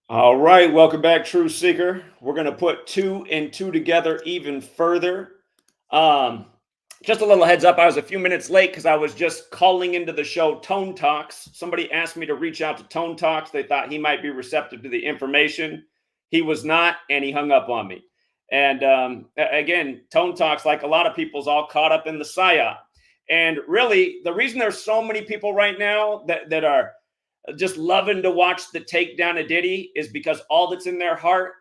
All right, welcome back, True Seeker. We're going to put two and two together even further. Um, just a little heads up, I was a few minutes late because I was just calling into the show Tone Talks. Somebody asked me to reach out to Tone Talks. They thought he might be receptive to the information. He was not, and he hung up on me. And again, Tone Talks, like a lot of people, is all caught up in the psyop. And really, the reason there's so many people right now that are just loving to watch the takedown of Diddy is because all that's in their heart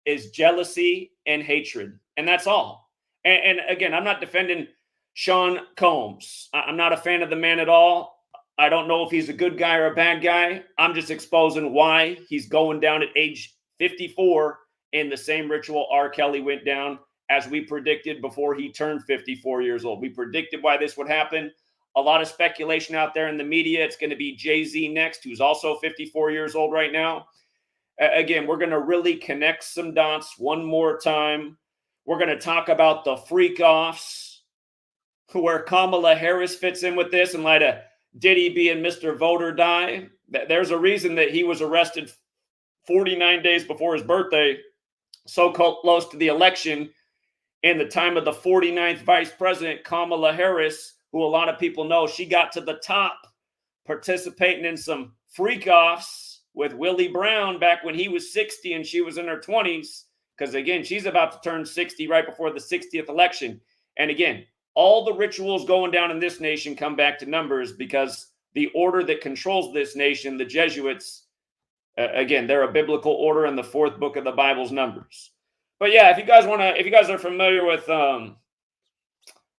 is jealousy and hatred. And that's all. And again, I'm not defending Sean Combs. I'm not a fan of the man at all. I don't know if he's a good guy or a bad guy. I'm just exposing why he's going down at age 54 in the same ritual R. Kelly went down as we predicted before he turned 54 years old. We predicted why this would happen. A lot of speculation out there in the media. It's going to be Jay-Z next, who's also 54 years old right now. Again, we're going to really connect some dots one more time. We're going to talk about the freak-offs, where Kamala Harris fits in with this in light of Diddy being Mr. Vote or Die. There's a reason that he was arrested 49 days before his birthday, so close to the election, in the time of the 49th vice president, Kamala Harris, who a lot of people know, she got to the top participating in some freak-offs with Willie Brown back when he was 60 and she was in her 20s. Because again, she's about to turn 60 right before the 60th election. And again, all the rituals going down in this nation come back to numbers, because the order that controls this nation, the Jesuits, again, they're a biblical order, and the fourth book of the Bible's Numbers. But yeah, if you guys are familiar with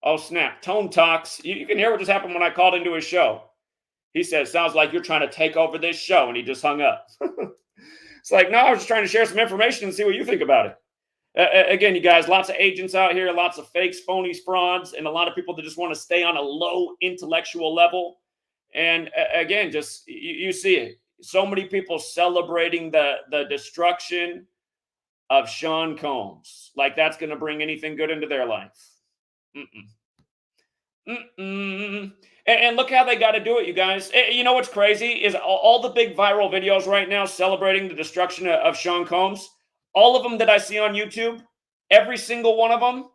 oh, snap, Tone Talks, you can hear what just happened when I called into his show. He said, sounds like you're trying to take over this show, and he just hung up. It's like, no, I was just trying to share some information and see what you think about it. Again, you guys, lots of agents out here, lots of fakes, phonies, frauds, and a lot of people that just want to stay on a low intellectual level. And again, just you see it. So many people celebrating the destruction of Sean Combs, like that's going to bring anything good into their life. And look how they got to do it, you guys. You know what's crazy is all the big viral videos right now celebrating the destruction of Sean Combs. All of them that I see on YouTube, every single one of them,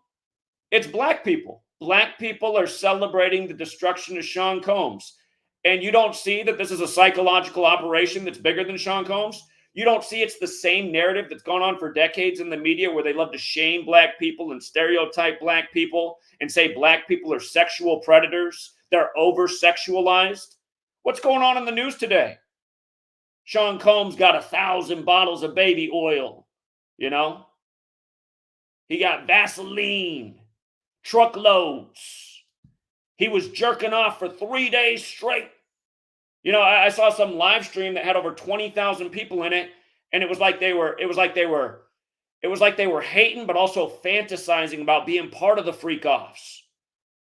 it's black people. Black people are celebrating the destruction of Sean Combs. And you don't see that this is a psychological operation that's bigger than Sean Combs. You don't see it's the same narrative that's gone on for decades in the media, where they love to shame black people and stereotype black people and say black people are sexual predators. They're over-sexualized. What's going on in the news today? Sean Combs got 1,000 bottles of baby oil, you know? He got Vaseline, truckloads. He was jerking off for 3 days straight. You know, I saw some live stream that had over 20,000 people in it, and it was like they were hating, but also fantasizing about being part of the freak-offs.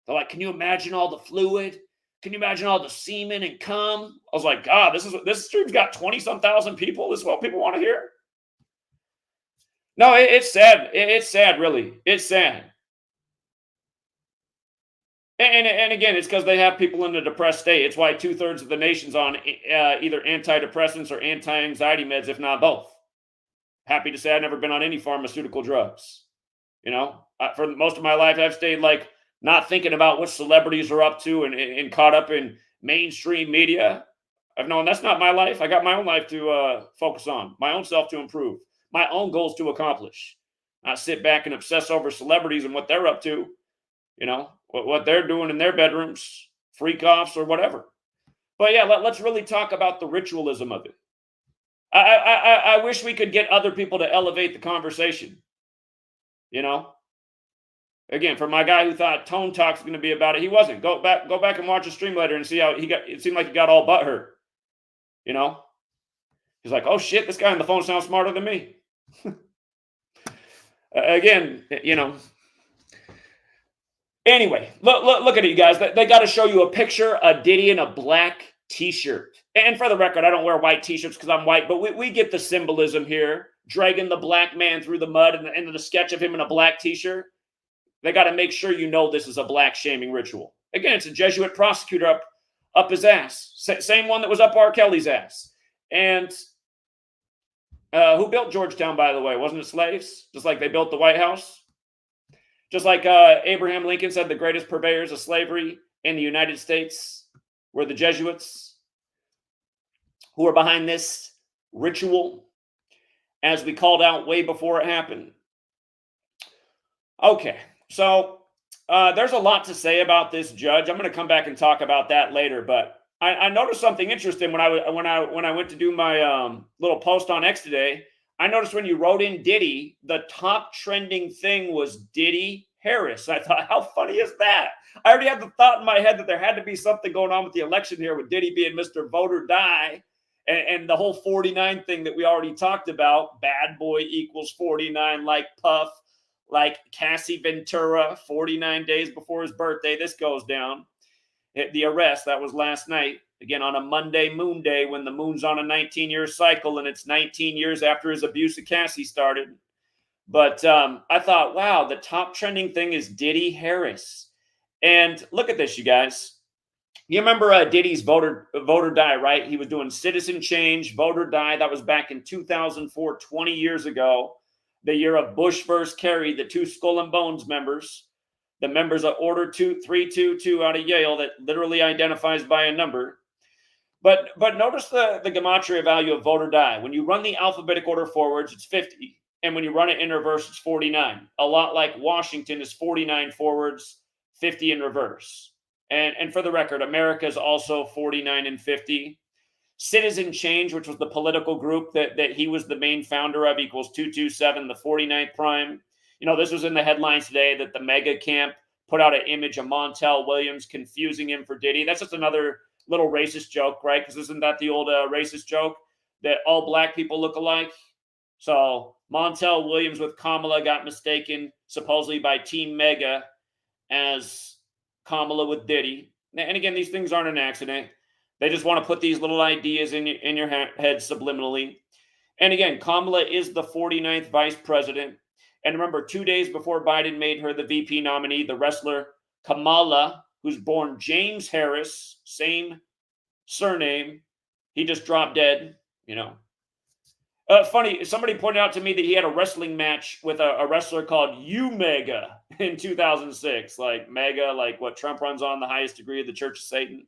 They're like, can you imagine all the fluid? Can you imagine all the semen and cum? I was like, God, this stream's got 20-some thousand people. This is what people want to hear. No, it's sad. It's sad, really. It's sad. And again, it's because they have people in a depressed state. It's why 2/3 of the nation's on either antidepressants or anti-anxiety meds, if not both. Happy to say I've never been on any pharmaceutical drugs. You know, for most of my life, I've stayed like not thinking about what celebrities are up to and caught up in mainstream media. I've known that's not my life. I got my own life to focus on, my own self to improve, my own goals to accomplish. Not sit back and obsess over celebrities and what they're up to. You know, what they're doing in their bedrooms, freak-offs or whatever. But yeah, let's really talk about the ritualism of it. I wish we could get other people to elevate the conversation. You know? Again, for my guy who thought Tone Talk's going to be about it, he wasn't. Go back and watch the stream later and see how it seemed like he got all butthurt. You know? He's like, oh shit, this guy on the phone sounds smarter than me. Again, you know. Anyway, look at it, you guys. They got to show you a picture of Diddy in a black t-shirt. And for the record, I don't wear white t-shirts because I'm white, but we get the symbolism here. Dragging the black man through the mud and the sketch of him in a black t-shirt. They got to make sure you know this is a black shaming ritual. Again, it's a Jesuit prosecutor up his ass. Same one that was up R. Kelly's ass. And Who built Georgetown, by the way? Wasn't it slaves? Just like they built the White House? Just like Abraham Lincoln said, the greatest purveyors of slavery in the United States were the Jesuits, who are behind this ritual, as we called out way before it happened. Okay, so there's a lot to say about this judge. I'm going to come back and talk about that later, but I noticed something interesting when I went to do my little post on X today. I noticed when you wrote in Diddy, the top trending thing was Diddy Harris. I thought, how funny is that? I already had the thought in my head that there had to be something going on with the election here, with Diddy being Mr. Vote or Die, and the whole 49 thing that we already talked about. Bad boy equals 49, like Puff, like Cassie Ventura, 49 days before his birthday. This goes down. The arrest, that was last night, again on a Monday moon day, when the moon's on a 19-year cycle, and it's 19 years after his abuse of Cassie started. But I thought, wow, the top trending thing is Diddy Harris. And look at this, you guys. You remember Diddy's Vote or Die, right? He was doing Citizen Change, Vote or Die. That was back in 2004, 20 years ago, the year of Bush versus Kerry, the two Skull and Bones members. The members of Order 322 out of Yale, that literally identifies by a number. But notice the gematria value of Vote or Die. When you run the alphabetic order forwards, it's 50. And when you run it in reverse, it's 49. A lot like Washington is 49 forwards, 50 in reverse. And for the record, America is also 49 and 50. Citizen Change, which was the political group that he was the main founder of, equals 227, the 49th prime. You know, this was in the headlines today that the mega camp put out an image of Montel Williams confusing him for Diddy. That's just another little racist joke, right? Because isn't that the old racist joke that all black people look alike? So Montel Williams with Kamala got mistaken supposedly by Team Mega as Kamala with Diddy. And again, these things aren't an accident. They just want to put these little ideas in your head subliminally. And again, Kamala is the 49th vice president. And remember, 2 days before Biden made her the VP nominee, the wrestler Kamala, who's born James Harris, same surname, he just dropped dead, you know. Funny, somebody pointed out to me that he had a wrestling match with a wrestler called Mega in 2006. Like Mega, like what Trump runs on, the highest degree of the Church of Satan.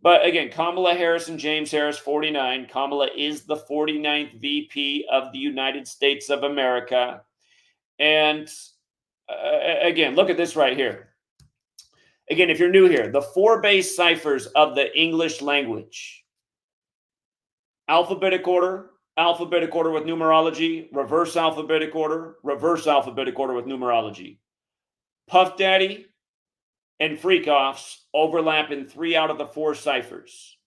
But again, Kamala Harris and James Harris, 49. Kamala is the 49th VP of the United States of America. And again, look at this right here. Again, if you're new here, the 4 base ciphers of the English language. Alphabetic order with numerology, reverse alphabetic order with numerology. Puff Daddy and Freak-Offs overlap in 3 out of the 4 ciphers.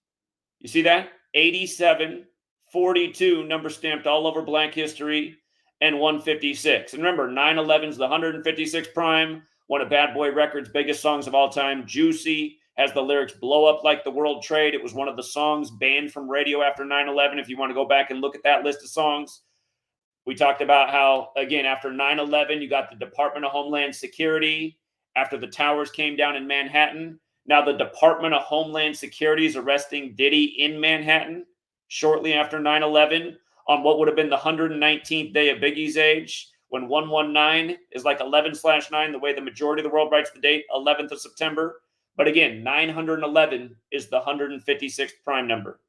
You see that? 87, 42, number stamped all over Black history, and 156. And remember, 9/11 is the 156 prime, one of Bad Boy Records' biggest songs of all time. Juicy has the lyrics "blow up like the World Trade." It was one of the songs banned from radio after 9/11. If you want to go back and look at that list of songs, we talked about how, again, after 9/11, you got the Department of Homeland Security after the towers came down in Manhattan. Now the Department of Homeland Security is arresting Diddy in Manhattan shortly after 9/11 on what would have been the 119th day of Biggie's age, when 119 is like 11/9, the way the majority of the world writes the date, 11th of September. But again, 911 is the 156th prime number.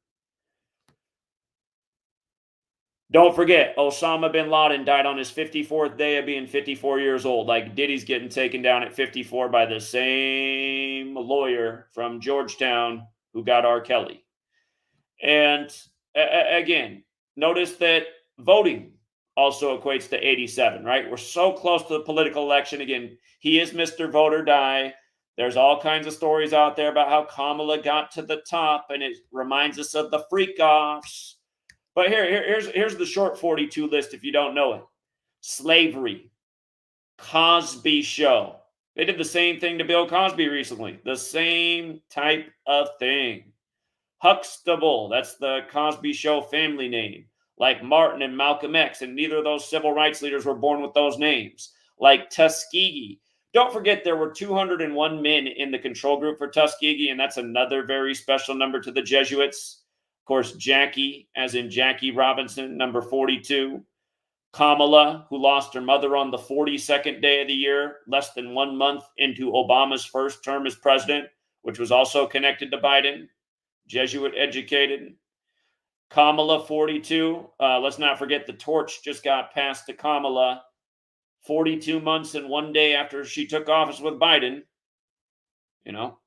Don't forget, Osama bin Laden died on his 54th day of being 54 years old. Like Diddy's getting taken down at 54 by the same lawyer from Georgetown who got R. Kelly. And again, notice that voting also equates to 87, right? We're so close to the political election. Again, he is Mr. Vote or Die. There's all kinds of stories out there about how Kamala got to the top, and it reminds us of the Freak-Offs. But here's the short 42 list if you don't know it. Slavery. Cosby Show. They did the same thing to Bill Cosby recently. The same type of thing. Huxtable. That's the Cosby Show family name. Like Martin and Malcolm X, and neither of those civil rights leaders were born with those names. Like Tuskegee. Don't forget there were 201 men in the control group for Tuskegee, and that's another very special number to the Jesuits. Of course, Jackie, as in Jackie Robinson, number 42. Kamala, who lost her mother on the 42nd day of the year, less than 1 month into Obama's first term as president, which was also connected to Biden. Jesuit educated. Kamala, 42. Let's not forget the torch just got passed to Kamala 42 months and 1 day after she took office with Biden. You know,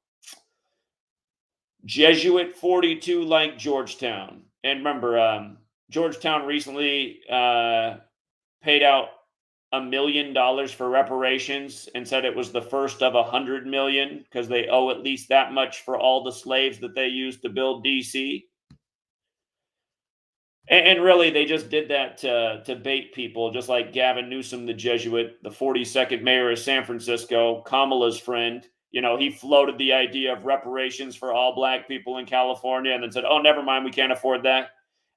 Jesuit, 42, like Georgetown. And remember, Georgetown recently paid out $1 million for reparations and said it was the first of 100 million because they owe at least that much for all the slaves that they used to build DC. And really, they just did that to bait people, just like Gavin Newsom, the Jesuit, the 42nd mayor of San Francisco, Kamala's friend. You know, he floated the idea of reparations for all black people in California and then said, oh, never mind, we can't afford that.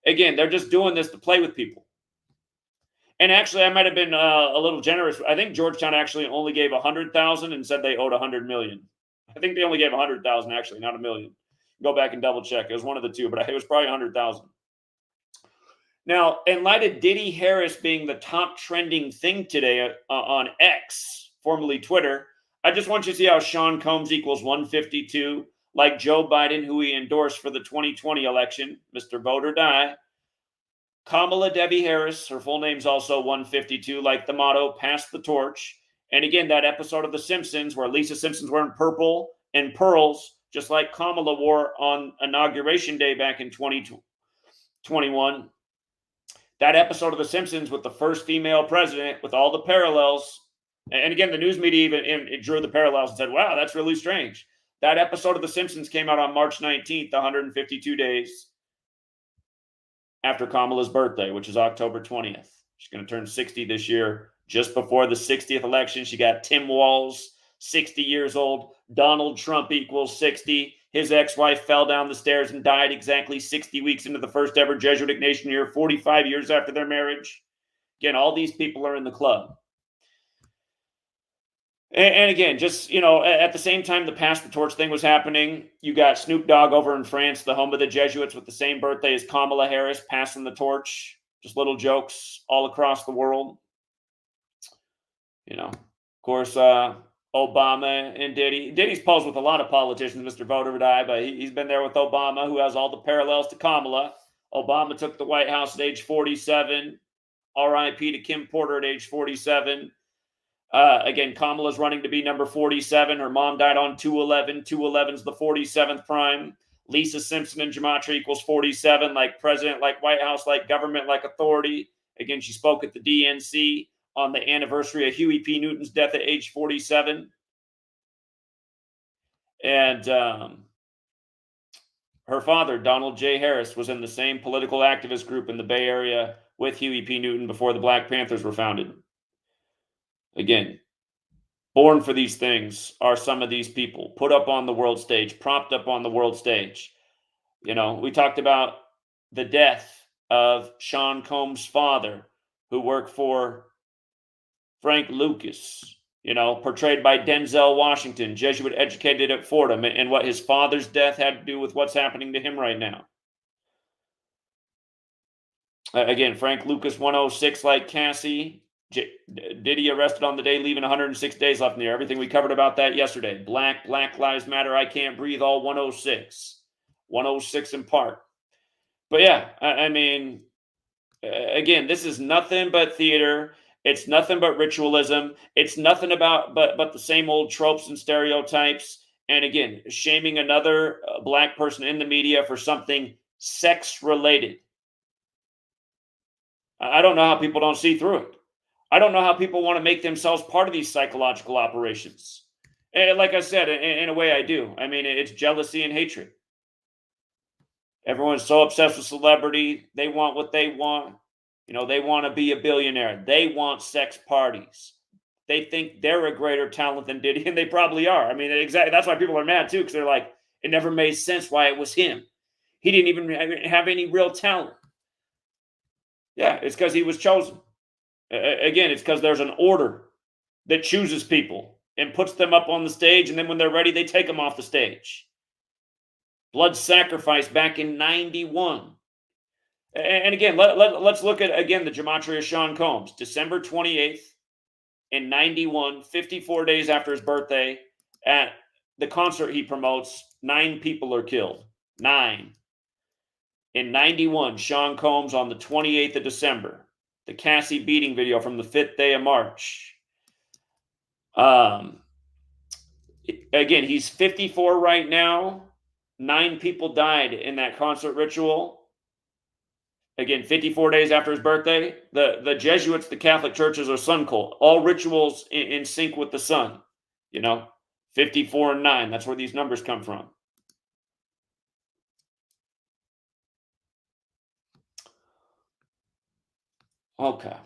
Again, they're just doing this to play with people. And actually, I might have been a little generous. I think Georgetown actually only gave 100,000 and said they owed 100 million. I think they only gave 100,000 actually, not a million. Go back and double check. It was one of the two, but it was probably 100,000. Now, in light of Diddy Harris being the top trending thing today on X, formerly Twitter, I just want you to see how Sean Combs equals 152, like Joe Biden, who he endorsed for the 2020 election, Mr. Vote or Die. Kamala Debbie Harris, her full name's also 152, like the motto, pass the torch. And again, that episode of The Simpsons where Lisa Simpson's wearing purple and pearls, just like Kamala wore on Inauguration Day back in 2021. That episode of The Simpsons with the first female president, with all the parallels. And again, the news media even drew the parallels and said, wow, that's really strange. That episode of The Simpsons came out on March 19th, 152 days after Kamala's birthday, which is October 20th. She's going to turn 60 this year. Just before the 60th election, she got Tim Walz, 60 years old. Donald Trump equals 60. His ex-wife fell down the stairs and died exactly 60 weeks into the first ever Jesuit Ignatian year, 45 years after their marriage. Again, all these people are in the club. And again, just, you know, at the same time the pass the torch thing was happening, you got Snoop Dogg over in France, the home of the Jesuits, with the same birthday as Kamala Harris, passing the torch. Just little jokes all across the world. You know, of course, Obama and Diddy. Diddy's posed with a lot of politicians, Mr. Vote or Die, but he's been there with Obama, who has all the parallels to Kamala. Obama took the White House at age 47. R.I.P. to Kim Porter at age 47. Again, Kamala's running to be number 47. Her mom died on 2/11. 2/11's the 47th prime. Lisa Simpson and Gematria equals 47, like president, like White House, like government, like authority. Again, she spoke at the DNC on the anniversary of Huey P. Newton's death at age 47. And her father, Donald J. Harris, was in the same political activist group in the Bay Area with Huey P. Newton before the Black Panthers were founded. Again, born for these things are some of these people, put up on the world stage, propped up on the world stage. You know, we talked about the death of Sean Combs' father, who worked for Frank Lucas, you know, portrayed by Denzel Washington, Jesuit educated at Fordham, and what his father's death had to do with what's happening to him right now. Again, Frank Lucas, 106, like Cassie. Diddy arrested on the day, leaving 106 days left in the year. Everything we covered about that yesterday. Black Lives Matter, I Can't Breathe, all 106. 106 in part. But yeah, I mean, again, this is nothing but theater. It's nothing but ritualism. It's nothing about but the same old tropes and stereotypes. And again, shaming another black person in the media for something sex-related. I don't know how people don't see through it. I don't know how people want to make themselves part of these psychological operations. And like I said, in a way I do. I mean, it's jealousy and hatred. Everyone's so obsessed with celebrity. They want what they want. You know, they want to be a billionaire. They want sex parties. They think they're a greater talent than Diddy, and they probably are. I mean, exactly. That's why people are mad too, because they're like, it never made sense why it was him. He didn't even have any real talent. Yeah, it's because he was chosen. Again, it's because there's an order that chooses people and puts them up on the stage, and then when they're ready, they take them off the stage. blood sacrifice back in 91. And again, let's look at, again, the gematria of Sean Combs. December 28th in 91, 54 days after his birthday, at the concert he promotes, 9 people are killed. 9. In 91, Sean Combs on the 28th of December. The Cassie beating video from the 5th day of March. Again, he's 54 right now. 9 people died in that concert ritual. Again, 54 days after his birthday. The Jesuits, the Catholic churches, are sun cult. All rituals in sync with the sun. 54 and 9. That's where these numbers come from. Okay.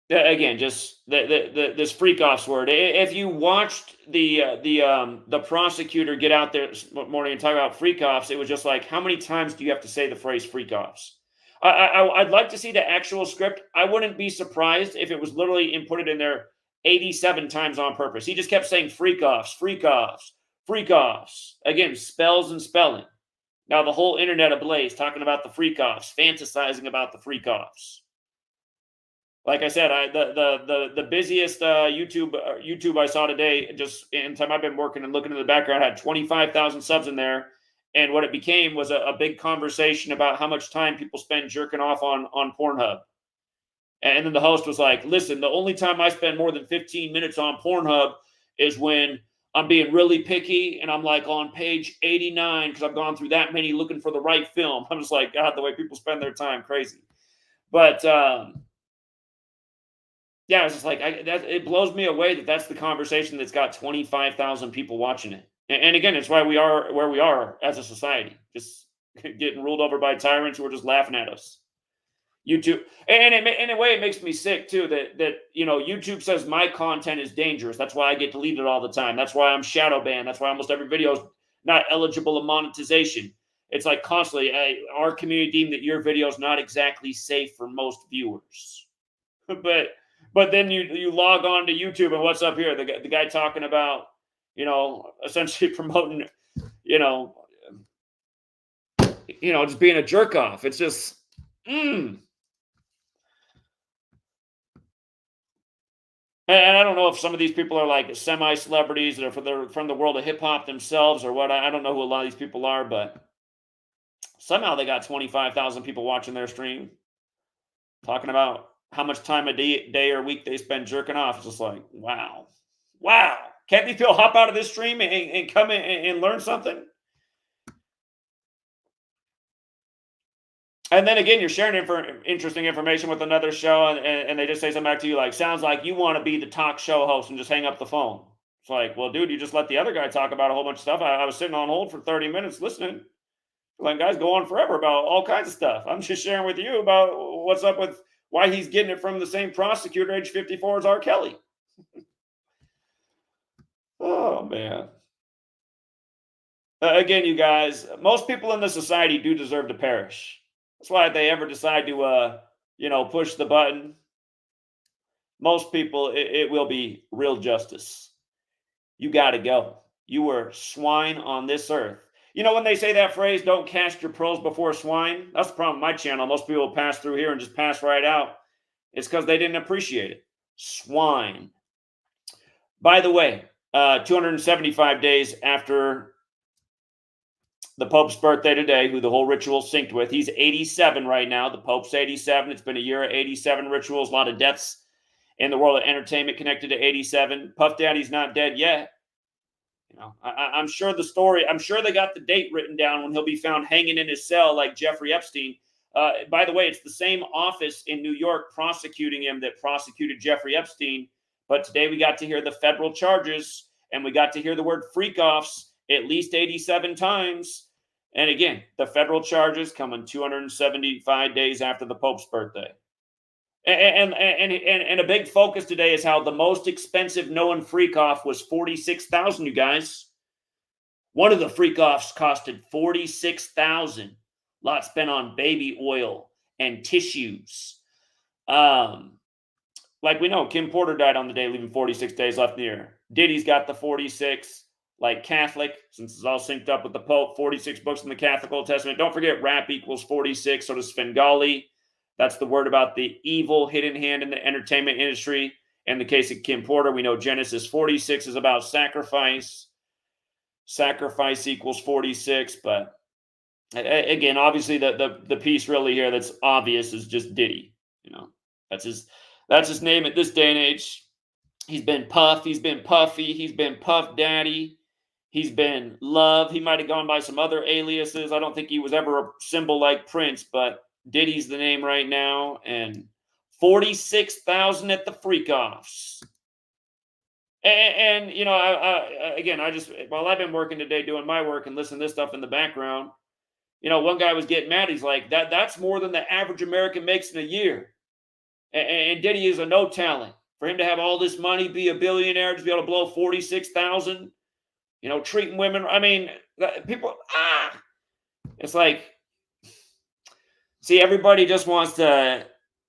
Again, just this freak offs word. If you watched the prosecutor get out there this morning and talk about freak offs, it was just like, how many times do you have to say the phrase freak offs? I'd like to see the actual script. I wouldn't be surprised if it was literally inputted in there 87 times on purpose. He just kept saying freak offs, freak offs, freak offs. Again, spells and spelling. Now the whole internet ablaze talking about the freak offs, fantasizing about the freak offs. Like I said, the busiest YouTube I saw today, just in time I've been working and looking in the background, had 25,000 subs in there, and what it became was a big conversation about how much time people spend jerking off on Pornhub. And then the host was like, "Listen, the only time I spend more than 15 minutes on Pornhub is when I'm being really picky and I'm like on page 89 because I've gone through that many looking for the right film." I'm just like, God, the way people spend their time, crazy. But yeah, it's just like, it blows me away that that's the conversation that's got 25,000 people watching it. And again, it's why we are where we are as a society, just getting ruled over by tyrants who are just laughing at us. YouTube, and in a way, it makes me sick too that YouTube says my content is dangerous. That's why I get deleted all the time. That's why I'm shadow banned. That's why almost every video is not eligible to monetization. It's like constantly, our community deemed that your video is not exactly safe for most viewers, But then you log on to YouTube and what's up here? The guy talking about, essentially promoting, just being a jerk off. It's just, And I don't know if some of these people are like semi-celebrities that are from the world of hip hop themselves or what. I don't know who a lot of these people are, but somehow they got 25,000 people watching their stream talking about how much time a day or week they spend jerking off. It's just like, wow. Can't these people hop out of this stream and come in and learn something? And then again, you're sharing interesting information with another show, and they just say something back to you like, sounds like you want to be the talk show host and just hang up the phone. It's like, well, dude, you just let the other guy talk about a whole bunch of stuff. I was sitting on hold for 30 minutes listening. Letting guys go on forever about all kinds of stuff. I'm just sharing with you about what's up with why he's getting it from the same prosecutor, age 54, as R. Kelly. Oh, man. Again, you guys, most people in the society do deserve to perish. That's why if they ever decide to, push the button, most people, it will be real justice. You got to go. You were swine on this earth. When they say that phrase, don't cast your pearls before swine, that's the problem with my channel. Most people pass through here and just pass right out. It's because they didn't appreciate it. Swine. By the way, 275 days after the Pope's birthday today, who the whole ritual synced with, he's 87 right now. The Pope's 87. It's been a year of 87 rituals, a lot of deaths in the world of entertainment connected to 87. Puff Daddy's not dead yet. I'm sure the story, I'm sure they got the date written down when he'll be found hanging in his cell like Jeffrey Epstein. By the way, it's the same office in New York prosecuting him that prosecuted Jeffrey Epstein. But today we got to hear the federal charges, and we got to hear the word freak-offs at least 87 times. And again, the federal charges coming 275 days after the Pope's birthday. And a big focus today is how the most expensive known freak-off was $46,000, you guys. One of the freak-offs costed $46,000. A lot spent on baby oil and tissues. Like we know, Kim Porter died on the day, leaving 46 days left in the year. Diddy's got the 46. like Catholic, since it's all synced up with the Pope. 46 books in the Catholic Old Testament. Don't forget rap equals 46. So does Svengali. That's the word about the evil hidden hand in the entertainment industry. In the case of Kim Porter, we know Genesis 46 is about sacrifice. Sacrifice equals 46. But again, obviously the piece really here that's obvious is just Diddy. That's his name at this day and age. He's been Puff, he's been Puffy, he's been Puff Daddy, he's been Love. He might have gone by some other aliases. I don't think he was ever a symbol like Prince, but Diddy's the name right now. And 46,000 at the freak offs. And again, while I've been working today doing my work and listening to this stuff in the background, one guy was getting mad. He's like, that's more than the average American makes in a year. And Diddy is a no talent. For him to have all this money, be a billionaire, to be able to blow 46,000, treating women. I mean, people, it's like, see, everybody just wants to,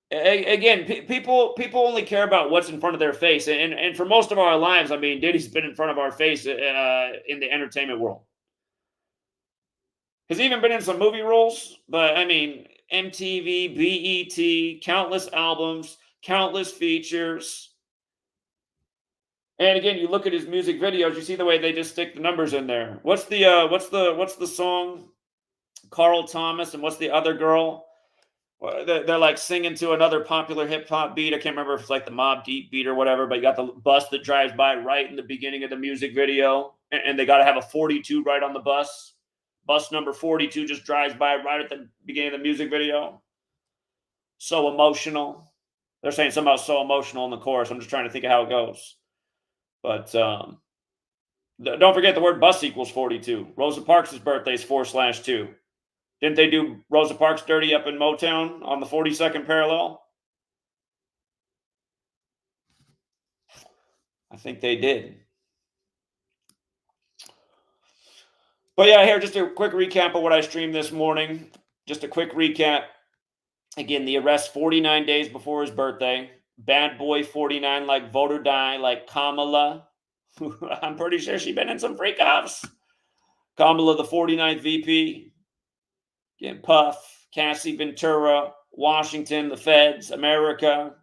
again, people only care about what's in front of their face. And for most of our lives, I mean, Diddy's been in front of our face in the entertainment world. Has even been in some movie roles, but I mean, MTV, BET, countless albums, countless features. And again, you look at his music videos, you see the way they just stick the numbers in there. What's the song? Carl Thomas, and what's the other girl? They're like singing to another popular hip hop beat. I can't remember if it's like the Mobb Deep beat or whatever, but you got the bus that drives by right in the beginning of the music video, and they got to have a 42 right on the bus. Bus number 42 just drives by right at the beginning of the music video. So emotional. They're saying something about so emotional in the chorus. I'm just trying to think of how it goes. But don't forget the word bus equals 42. Rosa Parks' birthday is 4/2. Didn't they do Rosa Parks dirty up in Motown on the 42nd parallel? I think they did. But yeah, here, just a quick recap of what I streamed this morning. Just a quick recap. Again, the arrest 49 days before his birthday. Bad boy 49, like vote or die, like Kamala. I'm pretty sure she's been in some freak offs. Kamala, the 49th VP. Again, Puff, Cassie Ventura, Washington, the feds, America.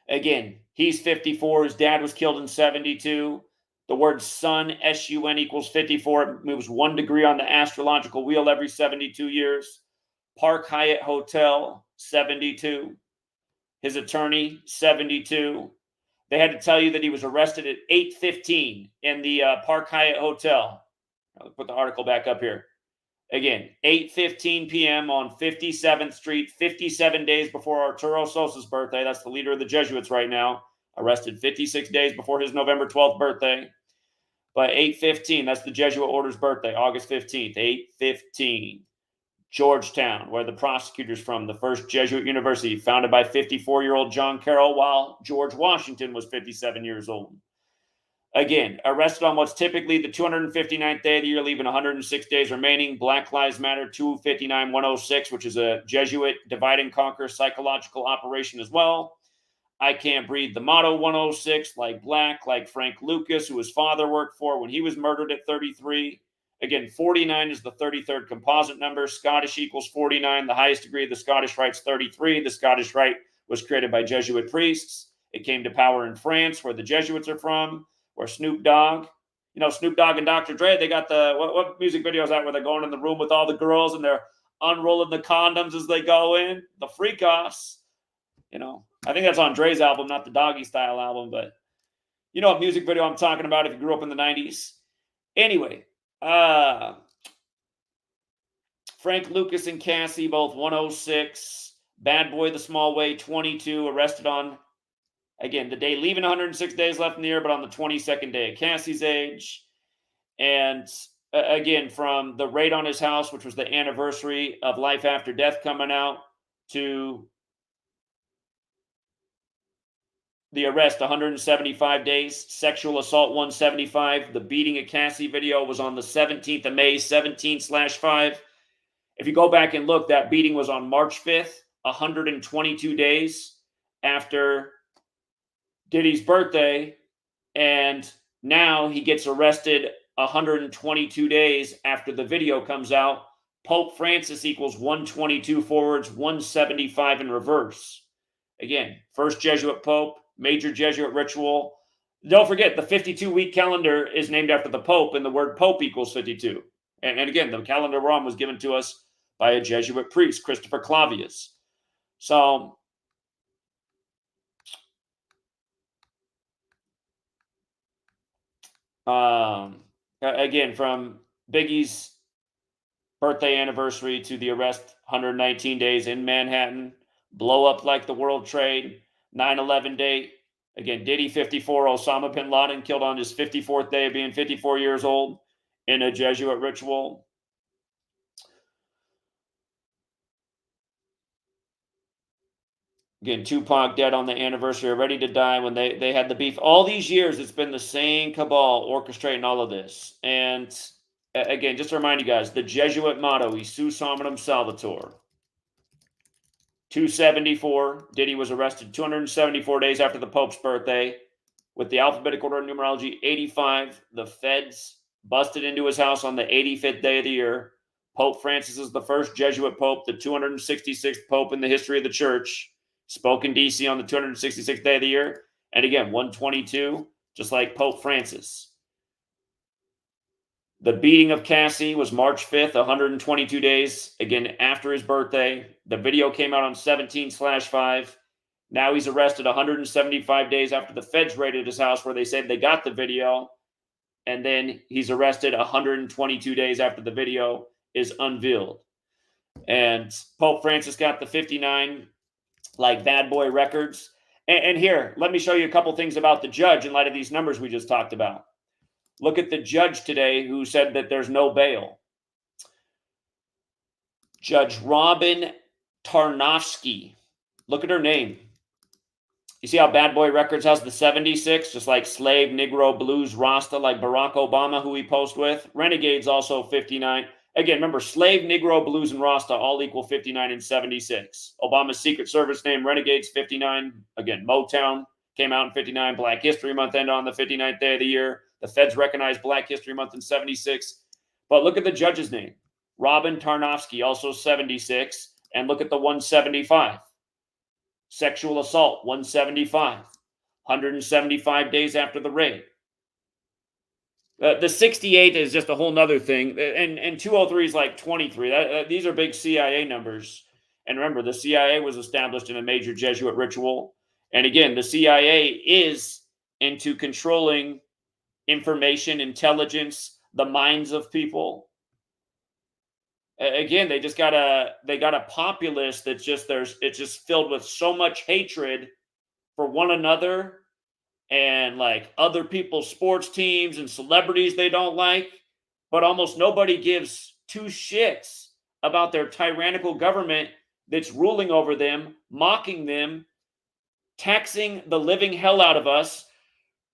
Again, he's 54. His dad was killed in 72. The word sun, S-U-N, equals 54. It moves 1 degree on the astrological wheel every 72 years. Park Hyatt Hotel, 72. His attorney, 72. They had to tell you that he was arrested at 8:15 in the Park Hyatt Hotel. I'll put the article back up here. Again, 8:15 p.m. on 57th Street, 57 days before Arturo Sosa's birthday. That's the leader of the Jesuits right now. Arrested 56 days before his November 12th birthday. But 8:15, that's the Jesuit order's birthday, August 15th, 8:15. Georgetown, where the prosecutor's from, the first Jesuit university, founded by 54-year-old John Carroll, while George Washington was 57 years old. Again, arrested on what's typically the 259th day of the year, leaving 106 days remaining. Black Lives Matter 259-106, which is a Jesuit divide and conquer psychological operation as well. I Can't Breathe, the motto 106, like Black, like Frank Lucas, who his father worked for when he was murdered at 33. Again, 49 is the 33rd composite number. Scottish equals 49. The highest degree of the Scottish Rite's 33. The Scottish Rite was created by Jesuit priests. It came to power in France, where the Jesuits are from, where Snoop Dogg, Snoop Dogg and Dr. Dre, they got the, what music video is that where they're going in the room with all the girls and they're unrolling the condoms as they go in? The freak-offs. I think that's on Dre's album, not the Doggy Style album, but you know what music video I'm talking about if you grew up in the 90s. Anyway, Frank Lucas and Cassie, both 106. Bad Boy the Small Way, 22. Arrested on, again, the day leaving 106 days left in the year, but on the 22nd day of Cassie's age. And again, from the raid on his house, which was the anniversary of Life After Death coming out, to the arrest, 175 days. Sexual assault, 175. The beating of Cassie video was on the 17th of May, 17/5. If you go back and look, that beating was on March 5th, 122 days after Diddy's birthday. And now he gets arrested 122 days after the video comes out. Pope Francis equals 122 forwards, 175 in reverse. Again, first Jesuit Pope, major Jesuit ritual. Don't forget, the 52-week calendar is named after the Pope, and the word Pope equals 52. And again, the calendar we're on was given to us by a Jesuit priest, Christopher Clavius. So, again, from Biggie's birthday anniversary to the arrest, 119 days in Manhattan, blow up like the World Trade, 9/11 date. Again, Diddy 54, Osama bin Laden killed on his 54th day of being 54 years old in a Jesuit ritual. Again, Tupac dead on the anniversary, ready to die when they had the beef. All these years, it's been the same cabal orchestrating all of this. And again, just to remind you guys, the Jesuit motto, Isus Hominum Salvator. 274, Diddy was arrested 274 days after the Pope's birthday. With the alphabetic order of numerology, 85, the feds busted into his house on the 85th day of the year. Pope Francis is the first Jesuit Pope, the 266th Pope in the history of the church. Spoke in D.C. on the 266th day of the year. And again, 122, just like Pope Francis. The beating of Cassie was March 5th, 122 days, again, after his birthday. The video came out on 17/5. Now he's arrested 175 days after the feds raided his house where they said they got the video. And then he's arrested 122 days after the video is unveiled. And Pope Francis got the 59, like Bad Boy Records. And here, let me show you a couple things about the judge in light of these numbers we just talked about. Look at the judge today who said that there's no bail. Judge Robin Tarnofsky. Look at her name. You see how Bad Boy Records has the 76, just like Slave, Negro, Blues, Rasta, like Barack Obama, who we post with. Renegade's also 59. Again, remember, Slave, Negro, Blues, and Rasta all equal 59 and 76. Obama's Secret Service name, Renegade's 59. Again, Motown came out in 59. Black History Month ended on the 59th day of the year. The feds recognized Black History Month in 76. But look at the judge's name. Robin Tarnofsky, also 76. And look at the 175. Sexual assault, 175. 175 days after the raid. The 68 is just a whole nother thing. And 203 is like 23. These are big CIA numbers. And remember, the CIA was established in a major Jesuit ritual. And again, the CIA is into controlling information, intelligence, the minds of people. Again, they got a populace that's it's just filled with so much hatred for one another and like other people's sports teams and celebrities they don't like, but almost nobody gives two shits about their tyrannical government that's ruling over them, mocking them, taxing the living hell out of us,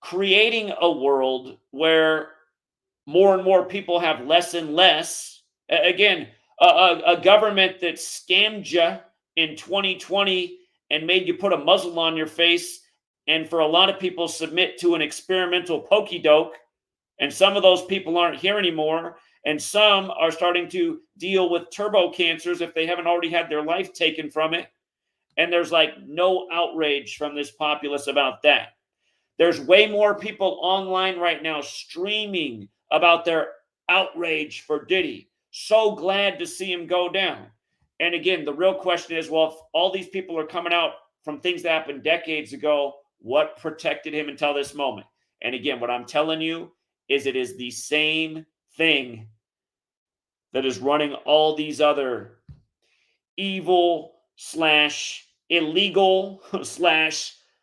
creating a world where more and more people have less and less. Again, a government that scammed you in 2020 and made you put a muzzle on your face, and for a lot of people submit to an experimental pokey doke, and some of those people aren't here anymore, and some are starting to deal with turbo cancers if they haven't already had their life taken from it. And there's like no outrage from this populace about that. There's way more people online right now streaming about their outrage for Diddy. So glad to see him go down. And again, the real question is, well, if all these people are coming out from things that happened decades ago, what protected him until this moment? And again, what I'm telling you is it is the same thing that is running all these other evil / illegal /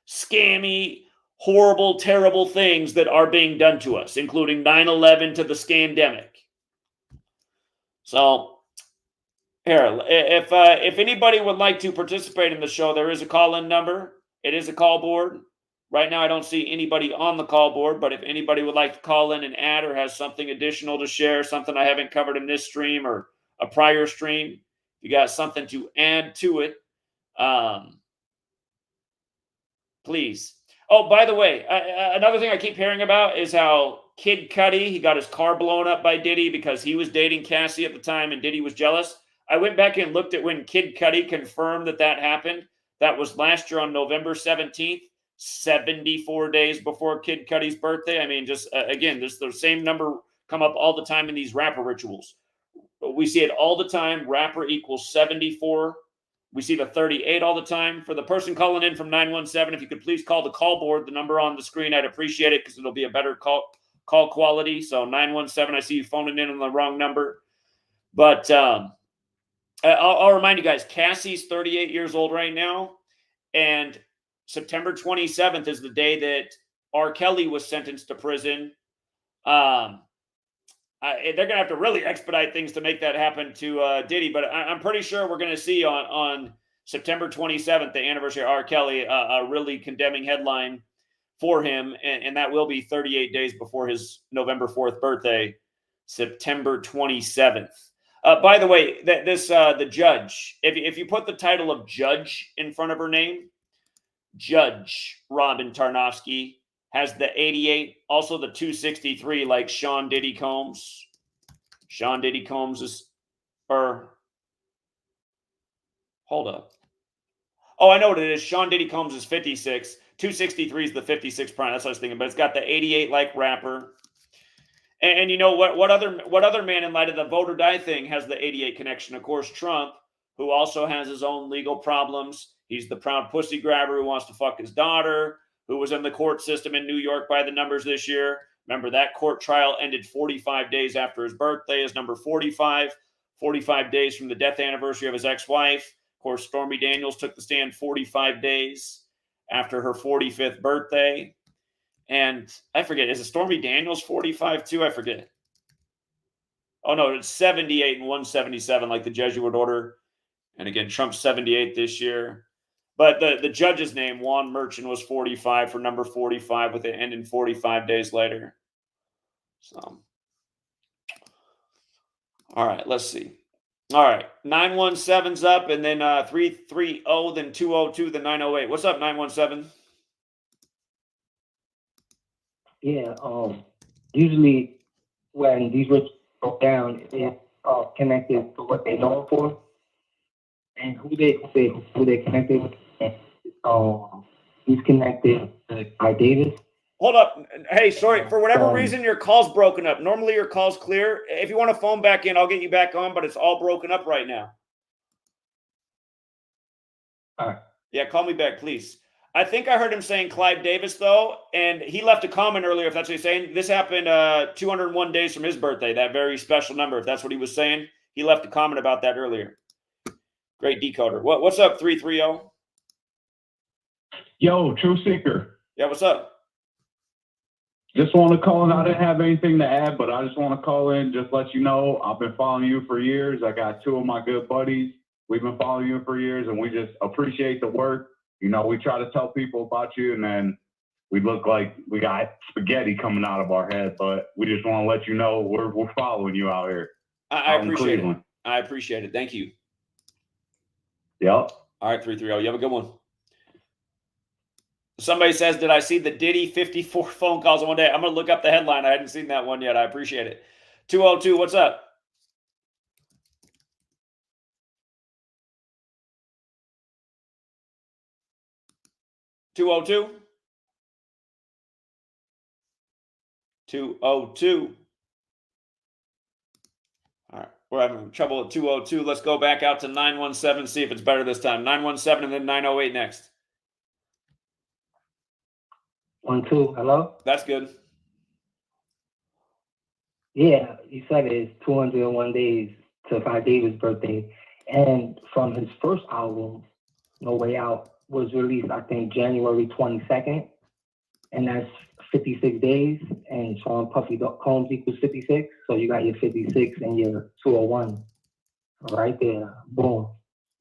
scammy, horrible, terrible things that are being done to us, including 9/11 to the scandemic. So, here, if anybody would like to participate in the show, there is a call-in number. It is a call board. Right now, I don't see anybody on the call board, but if anybody would like to call in and add or has something additional to share, something I haven't covered in this stream or a prior stream, you got something to add to it, please. Oh, by the way, another thing I keep hearing about is how Kid Cudi, he got his car blown up by Diddy because he was dating Cassie at the time and Diddy was jealous. I went back and looked at when Kid Cudi confirmed that happened. That was last year on November 17th, 74 days before Kid Cudi's birthday. I mean, just again, this the same number come up all the time in these rapper rituals. We see it all the time. Rapper equals 74. We see the 38 all the time. For the person calling in from 917, if you could please call the call board, the number on the screen, I'd appreciate it because it'll be a better call quality. So 917, I see you phoning in on the wrong number. But I'll remind you guys, Cassie's 38 years old right now. And September 27th is the day that R. Kelly was sentenced to prison. They're going to have to really expedite things to make that happen to Diddy. But I'm pretty sure we're going to see on September 27th, the anniversary of R. Kelly, a really condemning headline for him. And that will be 38 days before his November 4th birthday, September 27th. By the way, the judge, if you put the title of judge in front of her name, Judge Robin Tarnofsky, has the 88, also the 263, like Sean Diddy Combs. Sean Diddy Combs is, hold up. Oh, I know what it is. Sean Diddy Combs is 56. 263 is the 56 prime. That's what I was thinking. But it's got the 88 like rapper. And you know what other man in light of the vote or die thing has the 88 connection? Of course, Trump, who also has his own legal problems. He's the proud pussy grabber who wants to fuck his daughter, who was in the court system in New York by the numbers this year. Remember, that court trial ended 45 days after his birthday as number 45, 45 days from the death anniversary of his ex-wife. Of course, Stormy Daniels took the stand 45 days after her 45th birthday. And I forget, is it Stormy Daniels 45 too? I forget. Oh, no, it's 78 and 177 like the Jesuit order. And again, Trump's 78 this year. But the judge's name, Juan Merchant, was 45 for number 45 with it ending 45 days later. So, all right, let's see. All right, 917's up, and then 330, then 202, then 908. What's up, 917? Yeah, usually when these rich go down, it's connected to what they're known for and who they connected with. He's connected to Guy Davis. Hold up. Hey, sorry. For whatever reason, your call's broken up. Normally, your call's clear. If you want to phone back in, I'll get you back on, but it's all broken up right now. All right. Yeah, call me back, please. I think I heard him saying Clive Davis, though, and he left a comment earlier, if that's what he's saying. This happened 201 days from his birthday, that very special number, if that's what he was saying. He left a comment about that earlier. Great decoder. What's up, 330? Yo, True Seeker. Yeah, what's up? Just want to call in. I didn't have anything to add, but I just want to call in, just let you know I've been following you for years. I got two of my good buddies. We've been following you for years, and we just appreciate the work. You know, we try to tell people about you, and then we look like we got spaghetti coming out of our head, but we just want to let you know we're following you out here. I appreciate it. I appreciate it. Thank you. Yep. All right, 330. You have a good one. Somebody says, did I see the Diddy 54 phone calls in one day? I'm going to look up the headline. I hadn't seen that one yet. I appreciate it. 202, what's up? $202. All right, we're having trouble at 202. Let's go back out to 917, see if it's better this time. 917 and then 908 next. 12, hello? That's good. Yeah, you said it's 201 days to Clive Davis' birthday. And from his first album, No Way Out, was released, I think, January 22nd. And that's 56 days. And Sean Puffy Combs equals 56. So you got your 56 and your 201 right there. Boom.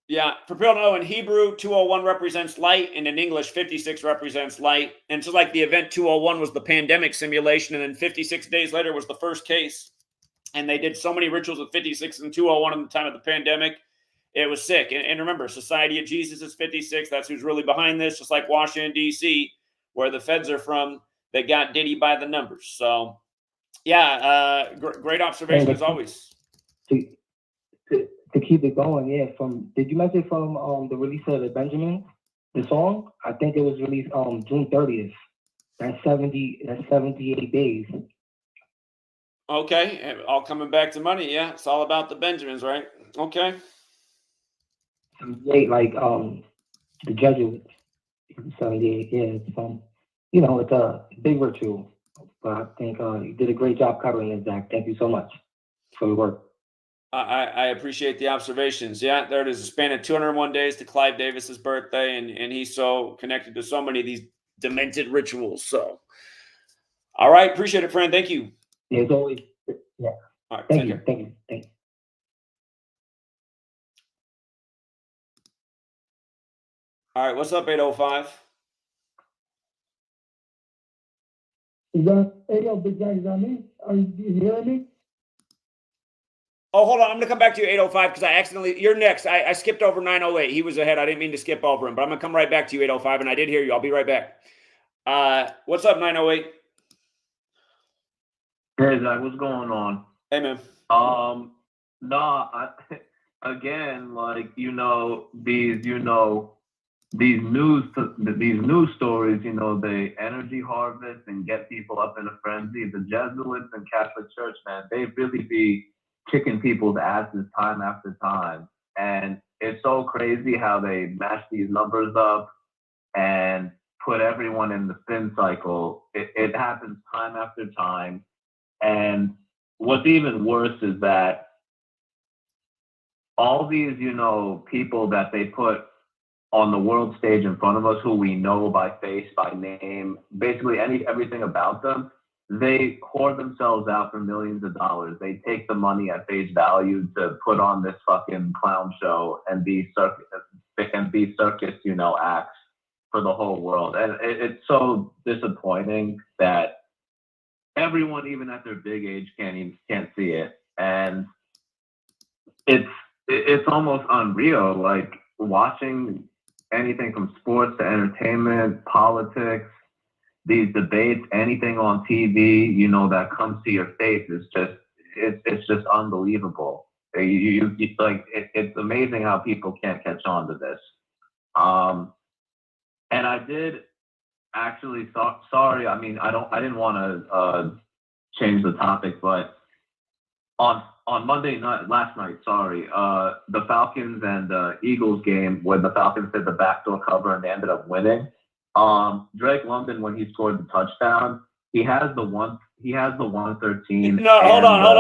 Yeah, for people to know, in Hebrew, 201 represents light, and in English, 56 represents light. And just like the event 201 was the pandemic simulation, and then 56 days later was the first case. And they did so many rituals with 56 and 201 in the time of the pandemic. It was sick. And remember, Society of Jesus is 56. That's who's really behind this, just like Washington, D.C., where the feds are from. They got Diddy by the numbers. So Yeah, great observation as always. To keep it going, yeah. Did you mention from the release of the Benjamin, the song? I think it was released June 30th. That's 78 days. Okay, all coming back to money. Yeah, it's all about the Benjamins, right? Okay. 78, like the Jesuit. 78, yeah. It's it's a big ritual. But I think you did a great job covering it, Zach. Thank you so much for your work. I appreciate the observations. Yeah, there it is. A span of 201 days to Clive Davis's birthday, and he's so connected to so many of these demented rituals. So, all right, appreciate it, friend. Thank you. Yeah, it's always, yeah. All right, Thank you. Thank you. All right, what's up, 805? Is that, hey, yo, Big Jack, is that me? Are you hearing me? Oh, hold on. I'm going to come back to you, 805, because I accidentally, you're next. I skipped over 908. He was ahead. I didn't mean to skip over him, but I'm going to come right back to you, 805, and I did hear you. I'll be right back. What's up, 908? Hey, Zach, what's going on? Hey, man. Again, like, these news stories, they energy harvest and get people up in a frenzy. The Jesuits and Catholic Church, man, they really be kicking people's asses time after time. And it's so crazy how they mash these numbers up and put everyone in the spin cycle. It happens time after time. And what's even worse is that all these, people that they put on the world stage in front of us, who we know by face, by name, basically everything about them, they whore themselves out for millions of dollars. They take the money at face value to put on this fucking clown show and be circus, acts for the whole world. And it's so disappointing that everyone, even at their big age, can't see it. And it's almost unreal, like watching anything from sports to entertainment, politics, these debates, anything on TV, that comes to your face is it's just unbelievable. It's amazing how people can't catch on to this. And I did actually, sorry, I mean, I didn't want to change the topic, but on Monday night, last night, the Falcons and Eagles game, when the Falcons did the backdoor cover and they ended up winning. Drake London, when he scored the touchdown, he has the 113. No, hold on. No.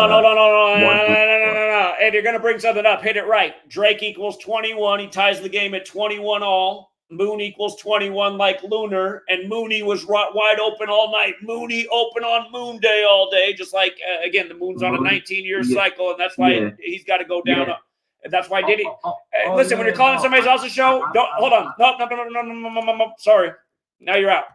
If you're going to bring something up, hit it right. Drake equals 21. He ties the game at 21 all. Moon equals 21 like lunar, and Mooney was wide open all night. Mooney open on Moon Day all day, just like, again, the moon's on a 19-year cycle, and that's why he's got to go down. And that's why Diddy. Listen, when you're calling somebody else's show, don't hold on. No. Sorry. Now you're out.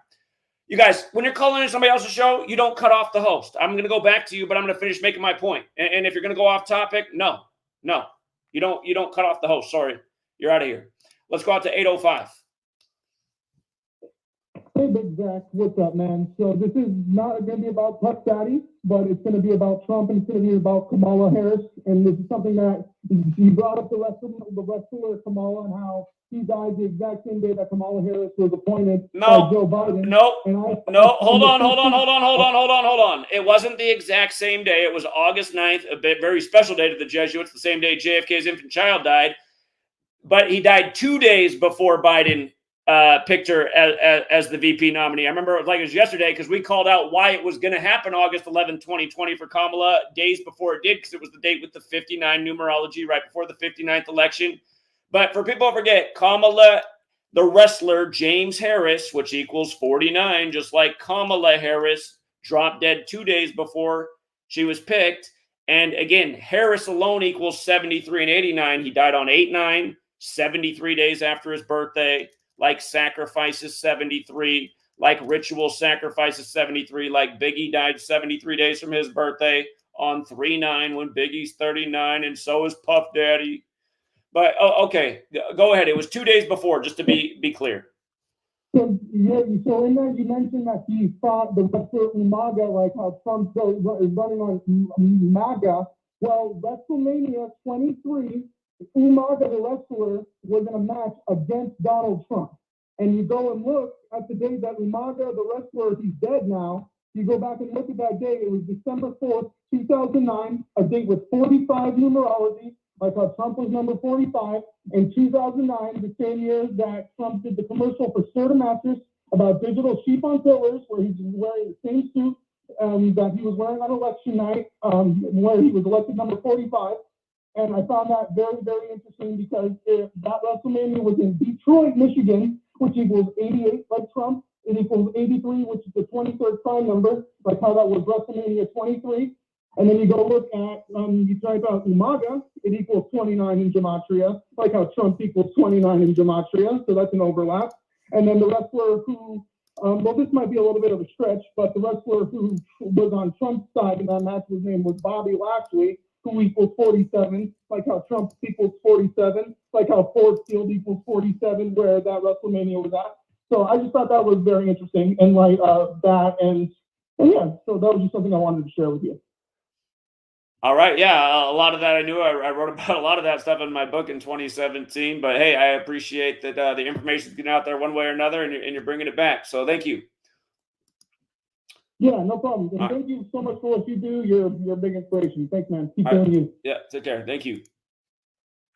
You guys, when you're calling in somebody else's show, you don't cut off the host. I'm going to go back to you, but I'm going to finish making my point. And if you're going to go off topic, no. You don't cut off the host. Sorry. You're out of here. Let's go out to 805. Hey, Big Jack, what's up, man? So this is not going to be about Puff Daddy, but it's going to be about Trump, and it's going to be about Kamala Harris. And this is something that you brought up, the wrestler Kamala, and how he died the exact same day that Kamala Harris was appointed by Joe Biden. Hold on. It wasn't the exact same day. It was August 9th, a very special day to the Jesuits, the same day JFK's infant child died. But he died 2 days before Biden picked her as the VP nominee. I remember it was yesterday because we called out why it was going to happen August 11, 2020 for Kamala days before it did, because it was the date with the 59 numerology right before the 59th election. But for people who forget, Kamala, the wrestler, James Harris, which equals 49, just like Kamala Harris, dropped dead 2 days before she was picked. And again, Harris alone equals 73 and 89. He died on 8/9, 73 days after his birthday. Like sacrifices 73, like ritual sacrifices 73, like Biggie died 73 days from his birthday on 3/9 when Biggie's 39, and so is Puff Daddy. But okay, go ahead. It was 2 days before, just to be clear. So yeah, so in that you mentioned that he fought the wrestler Umaga, like how Trump is running on MAGA. Well, WrestleMania 23, Umaga the wrestler was in a match against Donald Trump. And you go and look at the day that Umaga the wrestler, he's dead now. You go back and look at that day. It was December 4th, 2009, a date with 45 numerology, like how Trump was number 45. In 2009, the same year that Trump did the commercial for Serta Mattress about digital sheep on pillars, where he's wearing the same suit that he was wearing on election night, where he was elected number 45. And I found that very, very interesting because that WrestleMania was in Detroit, Michigan, which equals 88 like Trump. It equals 83, which is the 23rd prime number, like how that was WrestleMania 23. And then you go look at, you type out Umaga, it equals 29 in Gematria, like how Trump equals 29 in Gematria, so that's an overlap. And then the wrestler who, well, this might be a little bit of a stretch, but the wrestler who was on Trump's side in that match, his name was Bobby Lashley, who equals 47, like how Trump equals 47, like how Ford Field equals 47, where that WrestleMania was at. So I just thought that was very interesting, and like that, and yeah, so that was just something I wanted to share with you. All right, yeah, a lot of that I knew. I wrote about a lot of that stuff in my book in 2017. But hey, I appreciate that the information's getting out there one way or another, and you're bringing it back. So thank you. Yeah, no problem. And thank you so much for what you do. You're a big inspiration. Thanks, man. Keep doing you. Yeah, take care. Thank you.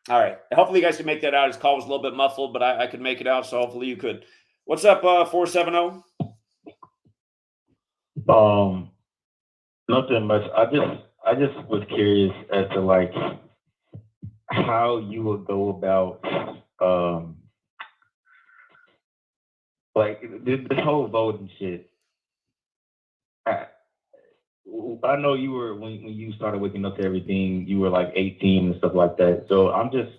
All right. Hopefully you guys can make that out. His call was a little bit muffled, but I could make it out, so hopefully you could. What's up, 470? Nothing much. I just was curious as to like how you would go about like this whole voting shit. I know you were when you started waking up to everything, you were like 18 and stuff like that. So I'm just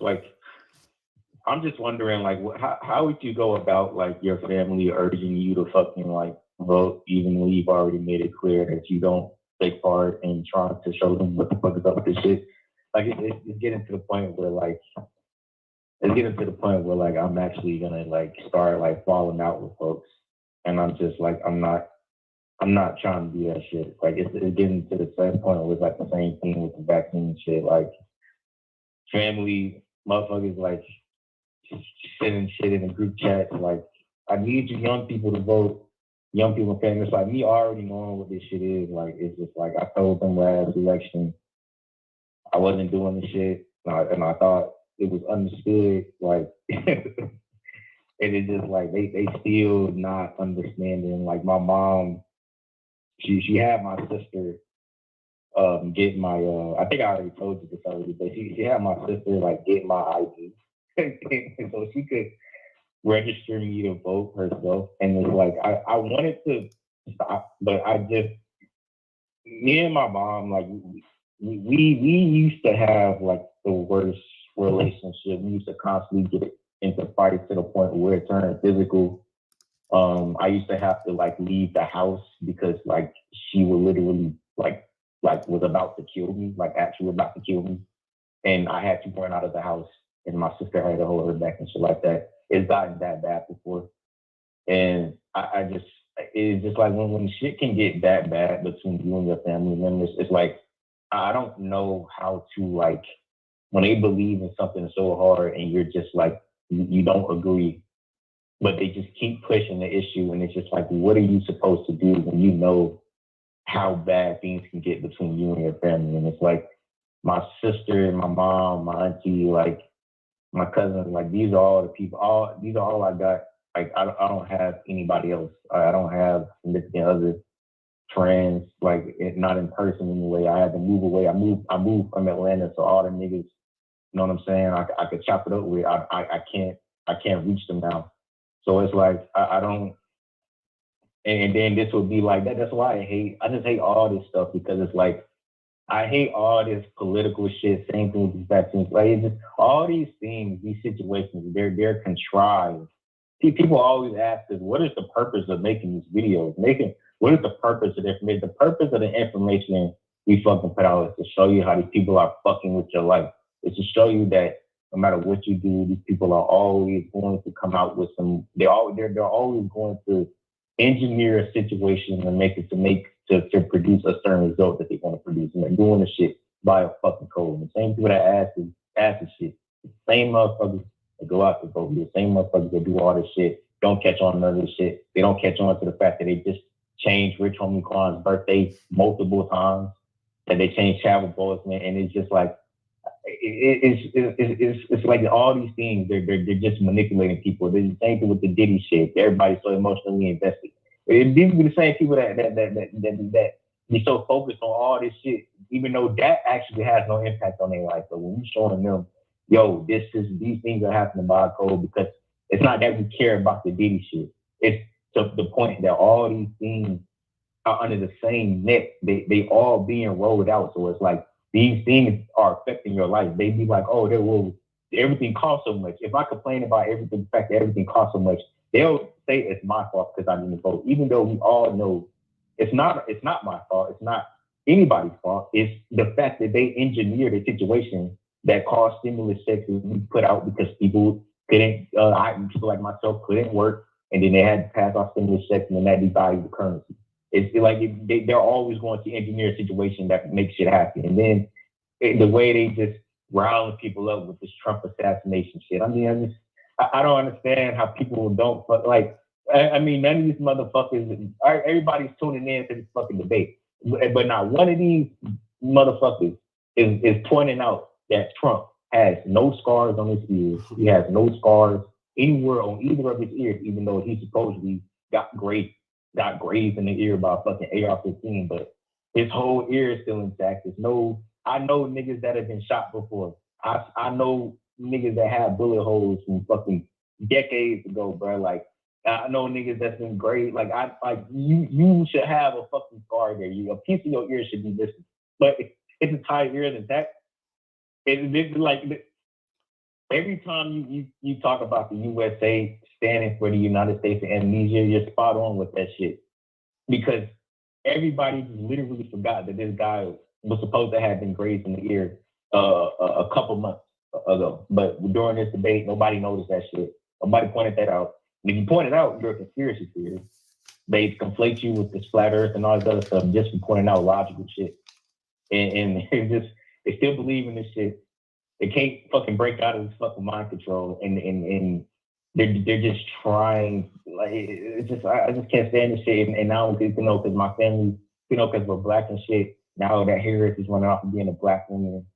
wondering like how would you go about like your family urging you to fucking like vote even when you've already made it clear that you don't take part in trying to show them what the fuck is up with this shit? Like it's getting to the point where like I'm actually gonna like start like falling out with folks, and I'm just like I'm not trying to do that shit. Like it's getting to the same point where it's like the same thing with the vaccine shit. Like family motherfuckers like sending shit in a group chat like I need you young people to vote. Young people and families like me already knowing what this shit is. Like it's just like I told them last election I wasn't doing the shit, and I thought it was understood. Like and it's just like they still not understanding. Like my mom, she had my sister get my I think I already told you this already, but she had my sister like get my ID so she could register me to vote herself. And it's like I wanted to stop, but me and my mom, like we used to have like the worst relationship. We used to constantly get into fights to the point where it turned physical. I used to have to like leave the house because like she would literally like was about to kill me, like actually about to kill me. And I had to run out of the house and my sister had to hold her back and shit like that. It's gotten that bad before. And it's just like when shit can get that bad between you and your family members, it's like, I don't know how to like, when they believe in something so hard and you're just like, you don't agree, but they just keep pushing the issue. And it's just like, what are you supposed to do when you know how bad things can get between you and your family? And it's like my sister, my mom, my auntie, like my cousins, like these are all the people, these are all I got. Like I don't have anybody else. I don't have significant other friends, like not in person anyway. I had to move away. I moved from Atlanta, so all the niggas, you know what I'm saying? I could chop it up with. I can't reach them now. So it's like I don't. And then this would be like that. That's why I just hate all this stuff, because it's like I hate all this political shit. Same thing with these vaccines. Like it's just all these things, these situations, they're contrived. People always ask us, what is the purpose of making these videos? What is the purpose of the information? The purpose of the information we fucking put out is to show you how these people are fucking with your life. It's to show you that no matter what you do, these people are always going to come out with some. They're always going to engineer a situation and make it to produce a certain result that they want to produce, and they're doing the shit by a fucking code. And the same people that ask the shit, the same motherfuckers that go out to vote, the same motherfuckers that do all this shit, don't catch on to none of this shit. They don't catch on to the fact that they just changed Rich Homie Quan's birthday multiple times, that they changed Chadwick Boseman, and it's just like it's like all these things. They're just manipulating people. They're the same thing with the Diddy shit. Everybody's so emotionally invested. These be the same people that be so focused on all this shit, even though that actually has no impact on their life. So when you showing them, yo, these things are happening by code, because it's not that we care about the Diddy shit. It's to the point that all these things are under the same net. They all being rolled out. So it's like these things are affecting your life. They be like, oh, everything costs so much. If I complain about everything, the fact that everything costs so much, they'll say it's my fault because I didn't vote, even though we all know it's not my fault. It's not anybody's fault. It's the fact that they engineered a situation that caused stimulus checks to be put out because people couldn't, people like myself couldn't work, and then they had to pass off stimulus checks, and then that devalued the currency. It's like they're always going to engineer a situation that makes shit happen. And then the way they just rile people up with this Trump assassination shit. I mean, I don't understand how people don't like. I mean, none of these motherfuckers. Everybody's tuning in to this fucking debate, but not one of these motherfuckers is pointing out that Trump has no scars on his ears. He has no scars anywhere on either of his ears, even though he supposedly got grazed in the ear by a fucking AR-15, but his whole ear is still intact. I know niggas that have been shot before. I know niggas that have bullet holes from fucking decades ago, bro. Like, I know niggas that's been great. Like, you should have a fucking scar there. A piece of your ear should be missing. But it's a entire ear is intact. It's like every time you talk about the USA standing for the United States of amnesia, you're spot on with that shit. Because everybody just literally forgot that this guy was supposed to have been grazed in the ear a couple months ago. But during this debate, nobody noticed that shit. Nobody pointed that out. And if you point it out, you're a conspiracy theorist. They conflate you with the flat earth and all this other stuff just for pointing out logical shit. And they still believe in this shit. They can't fucking break out of this fucking mind control, and they're just trying. Like, it's just I just can't stand this shit. And now, because my family, because we're black and shit. Now that Harris is running off and being a black woman,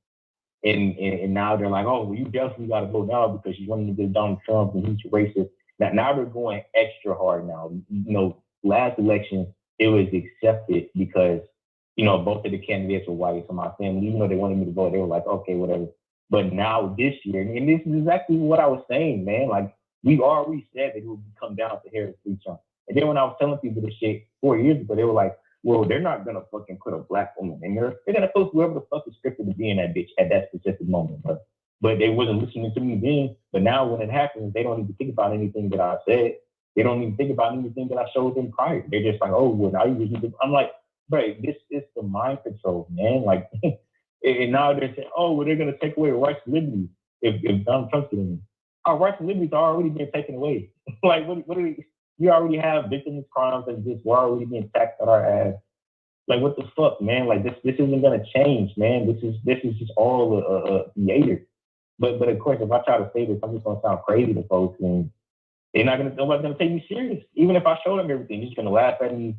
and now they're like, oh, well, you definitely got to go now because she's running against Donald Trump and he's racist. Now they're going extra hard now. Last election it was accepted because both of the candidates were white. So my family, even though they wanted me to vote, they were like, okay, whatever. But now this year, and this is exactly what I was saying, man. Like, we already said that it would come down to Harris v. Trump. And then when I was telling people this shit 4 years ago, they were like, well, they're not going to fucking put a black woman in there. They're going to post whoever the fuck is scripted to be in that bitch at that specific moment. But they wasn't listening to me then. But now when it happens, they don't even think about anything that I said. They don't even think about anything that I showed them prior. They're just like, oh, well, now you just, I'm like, bro, this is the mind control, man. Like, and now they're saying, oh, well, they're going to take away rights and liberties if Donald Trump's getting in. Our rights and liberties are already being taken away. Like, what are we already have victims crimes and just we're already being taxed on our ass. Like, what the fuck, man? Like, this isn't gonna change, man. This is just all a theater. But of course, if I try to say this, I'm just gonna sound crazy to folks, and nobody's gonna take me serious. Even if I show them everything, they're just gonna laugh at me,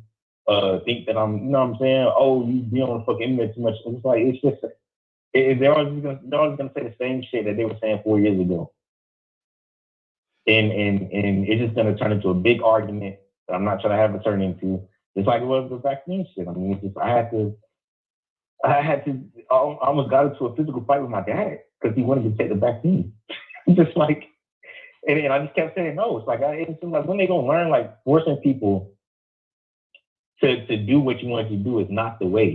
think that I'm, what I'm saying? Oh, you be on the fucking internet too much. It's like they're always gonna say the same shit that they were saying 4 years ago. And it's just going to turn into a big argument that I'm not trying to have it turn into. Just like it was the vaccine shit. I mean, it's just, I almost got into a physical fight with my dad because he wanted to take the vaccine. Just like, and I just kept saying no. It's like, it's like when they going to learn, like, forcing people to do what you want to do is not the way.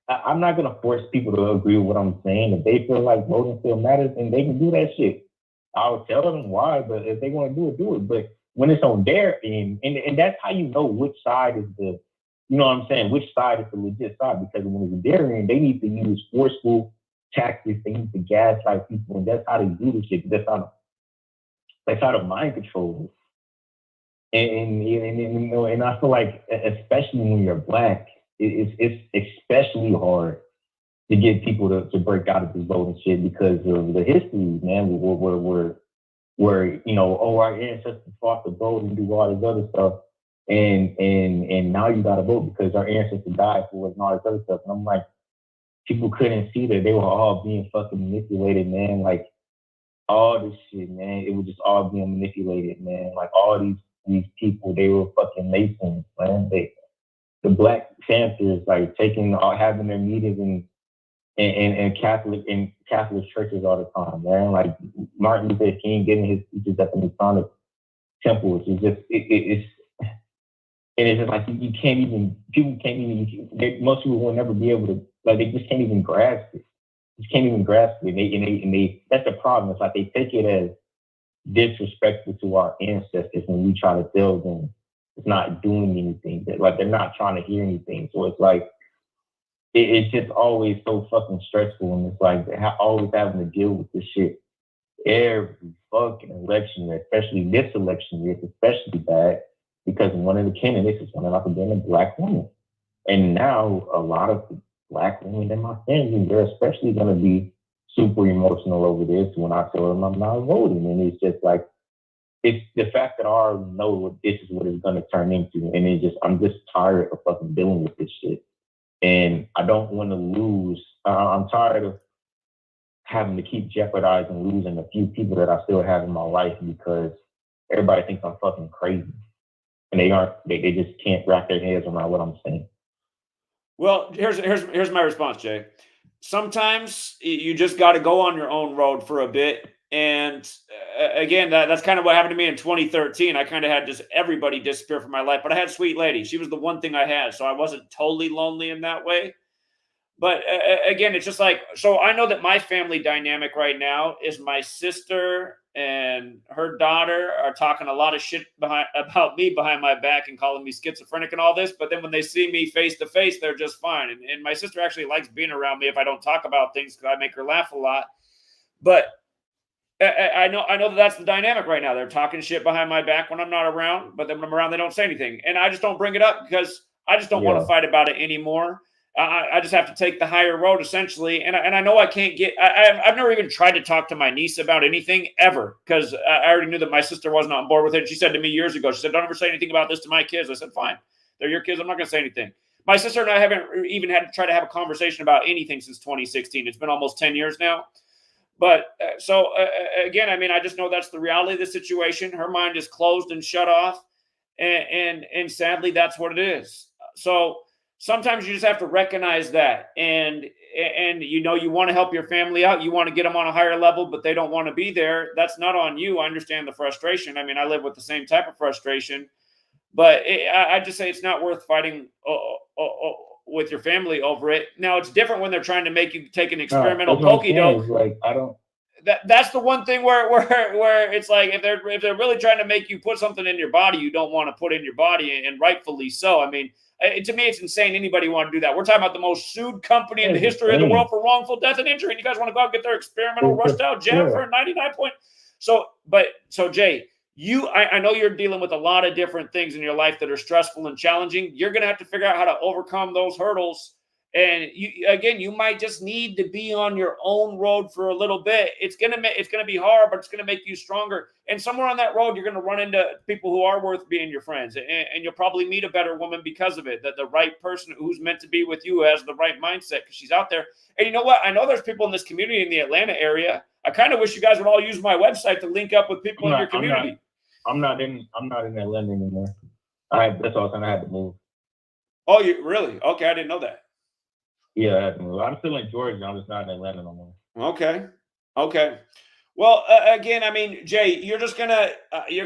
I'm not going to force people to agree with what I'm saying. If they feel like voting still matters, and they can do that shit. I'll tell them why, but if they want to do it, do it. But when it's on their end, and that's how you know which side is the, which side is the legit side, because when it's on their end, they need to use forceful taxes, they need to gaslight people, and that's how they do this shit. That's how the mind control is. And you know, and I feel like, especially when you're black, it's especially hard to get people to break out of this vote and shit because of the history, man. Where you know, our ancestors fought to vote and do all this other stuff, and now you got to vote because our ancestors died for it and all this other stuff. And I'm like, people couldn't see that they were all being fucking manipulated, man. Like all this shit, man. It was just all being manipulated, man. Like all these people, they were fucking Masons, man. The Black Panthers, like having their meetings in Catholic churches all the time, man. Like Martin Luther King getting his speeches at the Masonic temples. It's just it's and it's just like you can't even most people will never be able to, like, they just can't even grasp it. Just can't even grasp it. And they that's the problem. It's like they take it as disrespectful to our ancestors when we try to tell them it's not doing anything. Like they're not trying to hear anything. So it's like it's just always so fucking stressful, and it's like always having to deal with this shit every fucking election year, especially this election year. It's especially bad because one of the candidates is running up against a Black woman, and now a lot of Black women in my family, they're especially going to be super emotional over this when I tell them I'm not voting. And it's just like, it's the fact that I already know what this is what it's going to turn into. And I'm just tired of fucking dealing with this shit. And I don't want to lose. I'm tired of having to keep jeopardizing losing a few people that I still have in my life because everybody thinks I'm fucking crazy. And they just can't wrap their heads around what I'm saying. Well, here's my response, Jay. Sometimes you just got to go on your own road for a bit. And again, that's kind of what happened to me in 2013. I kind of had just everybody disappear from my life, but I had Sweet Lady. She was the one thing I had. So I wasn't totally lonely in that way. But again, it's just like, so I know that my family dynamic right now is my sister and her daughter are talking a lot of shit about me behind my back and calling me schizophrenic and all this. But then when they see me face to face, they're just fine. And my sister actually likes being around me if I don't talk about things because I make her laugh a lot. But I know that's the dynamic right now. They're talking shit behind my back when I'm not around, but then when I'm around, they don't say anything. And I just don't bring it up because I just don't want to fight about it anymore. I just have to take the higher road, essentially. And I know I can't I've never even tried to talk to my niece about anything ever because I already knew that my sister wasn't on board with it. She said to me years ago, she said, don't ever say anything about this to my kids. I said, fine. They're your kids. I'm not going to say anything. My sister and I haven't even had to try to have a conversation about anything since 2016. It's been almost 10 years now. But again, I mean, I just know that's the reality of the situation. Her mind is closed and shut off. And sadly, that's what it is. So sometimes you just have to recognize that. And you know, you want to help your family out. You want to get them on a higher level, but they don't want to be there. That's not on you. I understand the frustration. I mean, I live with the same type of frustration. But I just say it's not worth fighting with your family over it. Now, it's different when they're trying to make you take an experimental pokey doke. Like, I don't. That's the one thing where it's like if they're really trying to make you put something in your body you don't want to put in your body, and rightfully so. I mean, to me, it's insane anybody want to do that. We're talking about the most sued company in the history of the world for wrongful death and injury, and you guys want to go out and get their experimental rushed out gel for 99 point. So Jay, I know you're dealing with a lot of different things in your life that are stressful and challenging. You're going to have to figure out how to overcome those hurdles. And you might just need to be on your own road for a little bit. It's gonna be hard, but it's gonna make you stronger. And somewhere on that road, you're gonna run into people who are worth being your friends, and you'll probably meet a better woman because of it. That the right person who's meant to be with you has the right mindset because she's out there. And you know what? I know there's people in this community in the Atlanta area. I kind of wish you guys would all use my website to link up with people in your community. I'm not in Atlanta anymore. That's all I had to move. Oh, you really? Okay, I didn't know that. Yeah, I had to move. I'm still in Georgia. I'm just not in Atlanta no more. Okay. Well, again, I mean, Jay, you're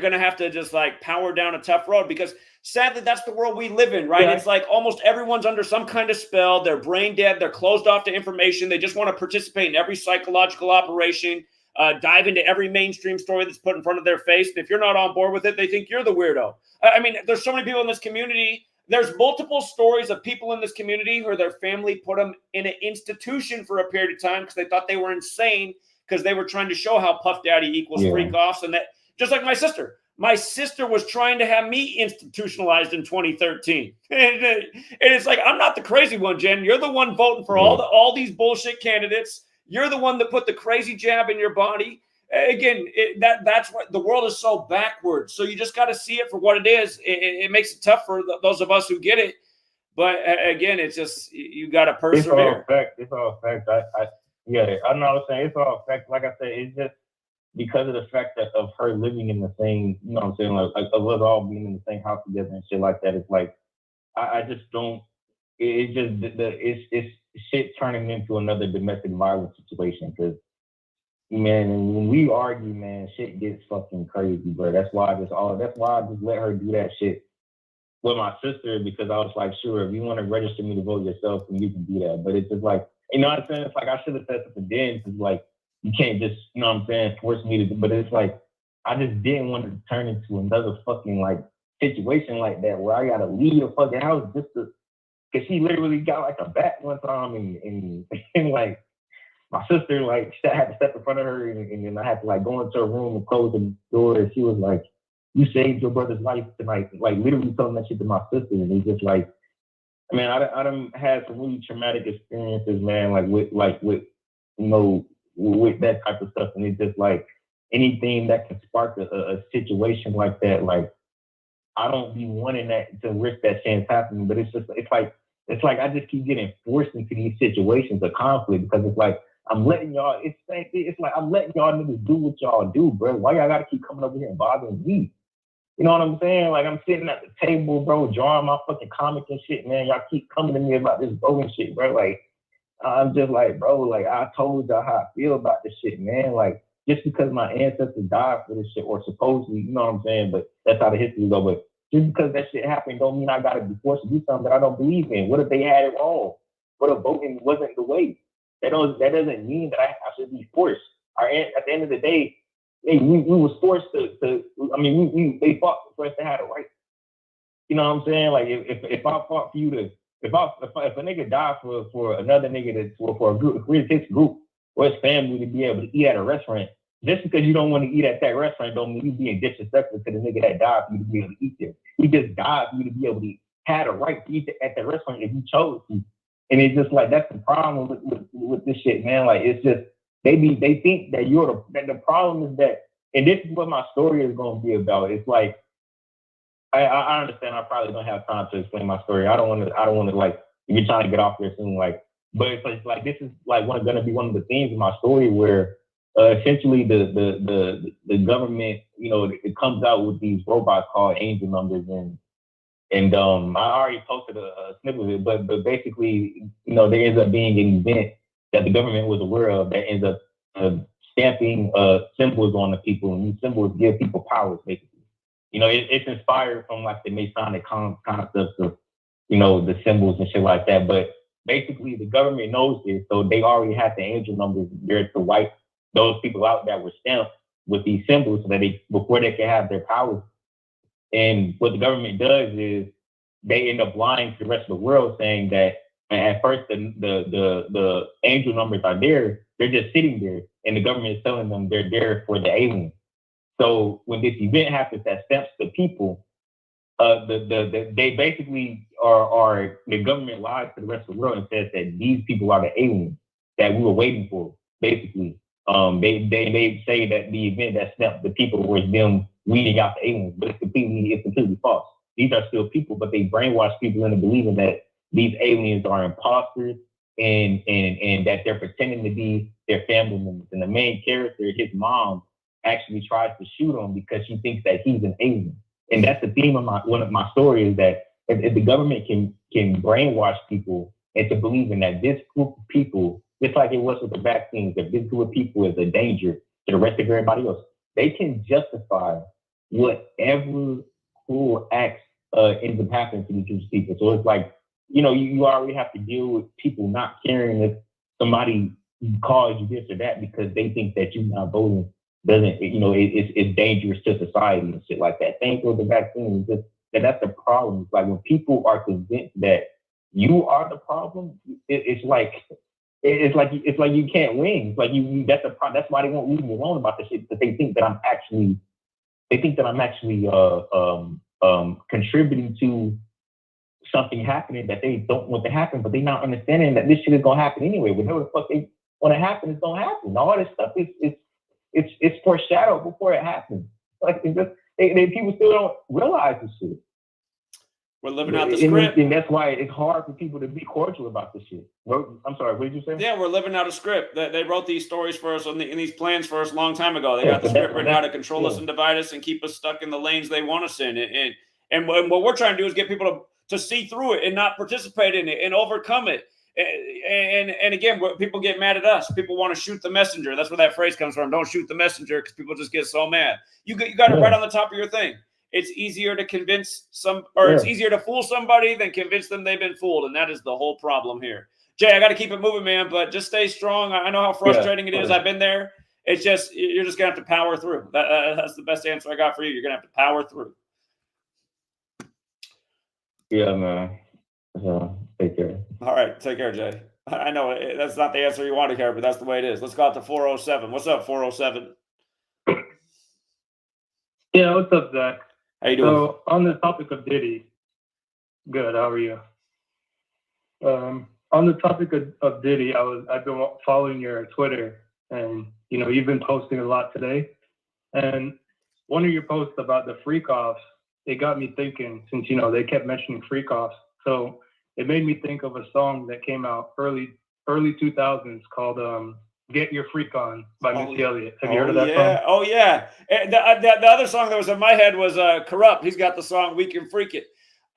gonna have to just like power down a tough road because sadly, that's the world we live in, right? Yeah. It's like almost everyone's under some kind of spell. They're brain dead. They're closed off to information. They just want to participate in every psychological operation, dive into every mainstream story that's put in front of their face. And if you're not on board with it, they think you're the weirdo. I mean, there's so many people in this community. There's multiple stories of people in this community who their family put them in an institution for a period of time because they thought they were insane because they were trying to show how Puff Daddy equals freak offs. And that, just like my sister was trying to have me institutionalized in 2013. And it's like, I'm not the crazy one, Jen. You're the one voting for all these bullshit candidates. You're the one that put the crazy jab in your body. Again, that's what the world is so backwards. So you just got to see it for what it is. It makes it tough for those of us who get it. But again, it's just, you got to persevere. It's all fact. I know what I'm saying. It's all fact. Like I said, it's just because of the fact that of her living in the same, you know what I'm saying, like of us all being in the same house together and shit like that. It's like, I just don't, it's just, it's shit turning into another domestic violence situation. Because, man, when we argue, man, shit gets fucking crazy, bro. That's why I just let her do that shit with my sister, because I was like, sure, if you want to register me to vote yourself, then you can do that. But it's just like, you know what I'm saying? It's like, I should have said something then, because like, you can't just, you know what I'm saying, force me to do, but it's like, I just didn't want to turn into another fucking like situation like that where I gotta leave the fucking house just to, because she literally got like a bat one time and like, my sister, like, I had to step in front of her and then I had to, like, go into her room and close the door. And she was like, you saved your brother's life tonight. Like, literally telling that shit to my sister. And it's just like, I mean, I done had some really traumatic experiences, man, with you know, with that type of stuff. And it's just like, anything that can spark a situation like that, like, I don't be wanting that to risk that chance happening. But it's like I just keep getting forced into these situations of conflict because it's like, I'm letting y'all, it's like I'm letting y'all niggas do what y'all do, bro. Why y'all gotta keep coming over here and bothering me? You know what I'm saying? Like, I'm sitting at the table, bro, drawing my fucking comic and shit, man. Y'all keep coming to me about this voting shit, bro. Like, I'm just like, bro, like, I told y'all how I feel about this shit, man. Like, just because my ancestors died for this shit, or supposedly, you know what I'm saying? But that's how the history go. But just because that shit happened don't mean I gotta be forced to do something that I don't believe in. What if they had it wrong? What if voting wasn't the way? That doesn't mean that I should be forced. At the end of the day, we was forced to I mean, they fought for us to have it right. You know what I'm saying? Like, if I fought for you to, if a nigga died for another nigga for a group, for his group or his family to be able to eat at a restaurant, just because you don't want to eat at that restaurant don't mean you being disrespectful to the nigga that died for you to be able to eat there. He just died for you to be able to have a right to eat at the restaurant if you chose to. And it's just like, that's the problem with this shit, man. Like, it's just, they think that that the problem is that, and this is what my story is going to be about. It's like, I understand I probably don't have time to explain my story. I don't want to like, if you're trying to get off there soon, like, but it's like, this is like going to be one of the themes of my story where essentially the government, you know, it comes out with these robots called angel numbers, and I already posted a snippet of it, but basically, you know, there ends up being an event that the government was aware of that ends up stamping symbols on the people, and these symbols give people powers, basically. You know, it's inspired from like the Masonic concepts of, you know, the symbols and shit like that. But basically, the government knows this, so they already have the angel numbers there to wipe those people out that were stamped with these symbols, so that before they can have their powers. And what the government does is they end up lying to the rest of the world, saying that at first the angel numbers are there, they're just sitting there, and the government is telling them they're there for the aliens. So when this event happens that stamps the people, they basically are the government lies to the rest of the world and says that these people are the aliens that we were waiting for. Basically, they say that the event that stamped the people was them weeding out the aliens, but it's completely false. These are still people, but they brainwash people into believing that these aliens are imposters and that they're pretending to be their family members. And the main character, his mom, actually tries to shoot him because she thinks that he's an alien. And that's the theme of one of my stories, is that if the government can brainwash people into believing that this group of people, just like it was with the vaccines, if this group of people is a danger to the rest of everybody else, they can justify whatever cruel acts ends up happening to these people. So it's like, you know, you already have to deal with people not caring if somebody calls you this or that because they think that you not voting doesn't, you know, it's dangerous to society and shit like that. Same with the vaccine. that's the problem. It's like when people are convinced that you are the problem, it's like you can't win. It's like that's the problem. That's why they won't leave me alone about the shit, because they think that I'm actually contributing to something happening that they don't want to happen, but they're not understanding that this shit is gonna happen anyway. Whatever the fuck they want to happen, it's gonna happen. All this stuff it's foreshadowed before it happens. Like people still don't realize this shit. We're living out the script. And that's why it's hard for people to be cordial about this shit. I'm sorry, what did you say? Yeah, we're living out a script. They wrote these stories for us and these plans for us a long time ago. They got the script written how to control us and divide us and keep us stuck in the lanes they want us in. And what we're trying to do is get people to see through it and not participate in it and overcome it. And again, people get mad at us. People want to shoot the messenger. That's where that phrase comes from. Don't shoot the messenger, because people just get so mad. You got it right on the top of your thing. It's easier to convince it's easier to fool somebody than convince them they've been fooled. And that is the whole problem here. Jay, I got to keep it moving, man, but just stay strong. I know how frustrating it is. I've been there. It's just, you're just going to have to power through. That's the best answer I got for you. You're going to have to power through. Yeah, man. Take care. All right. Take care, Jay. I know that's not the answer you want to hear, but that's the way it is. Let's go out to 407. What's up, 407? Yeah, what's up, Zach? How you doing? So on the topic of Diddy, good. How are you? On the topic of Diddy, I've been following your Twitter, and you've been posting a lot today. And one of your posts about the freak offs, it got me thinking, since they kept mentioning freak offs. So it made me think of a song that came out early 2000s called "Get Your Freak On" by Missy Elliott. Have you heard of that song? Oh yeah. And the other song that was in my head was Corrupt. He's got the song "We Can Freak It."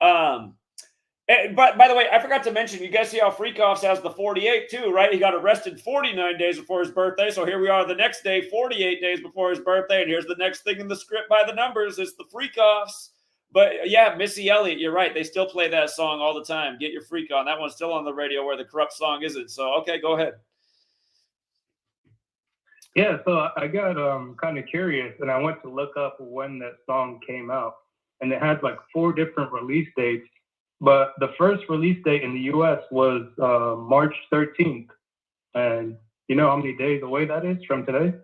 But by the way, I forgot to mention, you guys see how Freak Offs has the 48 too, right? He got arrested 49 days before his birthday. So here we are the next day, 48 days before his birthday. And here's the next thing in the script by the numbers. It's the Freak Offs. But yeah, Missy Elliott, you're right. They still play that song all the time. Get Your Freak On. That one's still on the radio where the Corrupt song isn't. So, okay, go ahead. Yeah, so I got kind of curious, and I went to look up when that song came out. And it had like 4 different release dates. But the first release date in the U.S. was March 13th. And you know how many days away that is from today?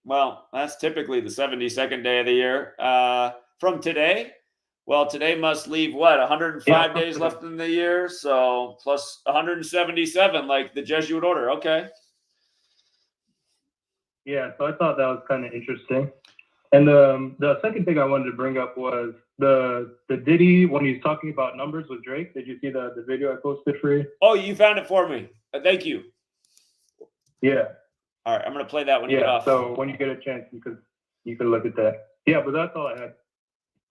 Well, that's typically the 72nd day of the year. From today? Well, today must leave, 105 days left in the year? So plus 177, like the Jesuit order. Okay. Yeah, so I thought that was kind of interesting. And the second thing I wanted to bring up was the Diddy, when he's talking about numbers with Drake. Did you see the video I posted for you? Oh, you found it for me. Thank you. Yeah. All right, I'm going to play that when you get off. So when you get a chance, you can look at that. Yeah, but that's all I had.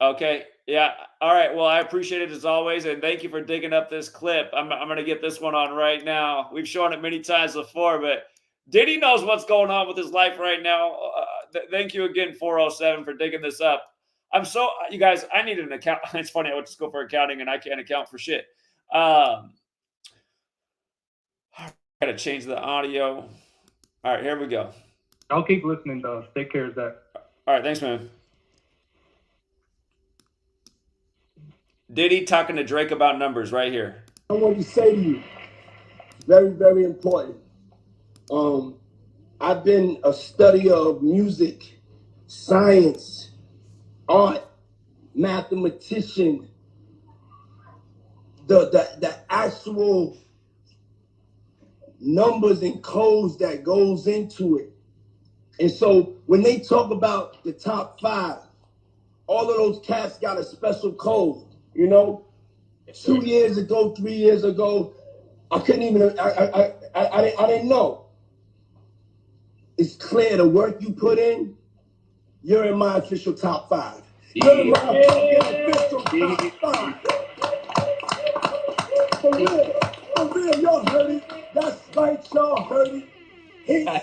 Okay. Yeah. All right. Well, I appreciate it as always, and thank you for digging up this clip. I'm going to get this one on right now. We've shown it many times before, but Diddy knows what's going on with his life right now. Thank you again, 407, for digging this up. You guys, I need an account. It's funny. I would just go for accounting and I can't account for shit. I got to change the audio. All right, here we go. I'll keep listening, though. Take care, Zach. All right, thanks, man. Diddy talking to Drake about numbers right here. I want to say to you, very, very important. I've been a study of music, science, art, mathematician, the actual numbers and codes that goes into it. And so when they talk about the top 5, all of those cats got a special code, you know? 2 years ago, 3 years ago, I couldn't even, I didn't know. It's clear the work you put in, you're in my official top 5. You're in my official top 5. For real, y'all heard it. That's right, y'all heard it.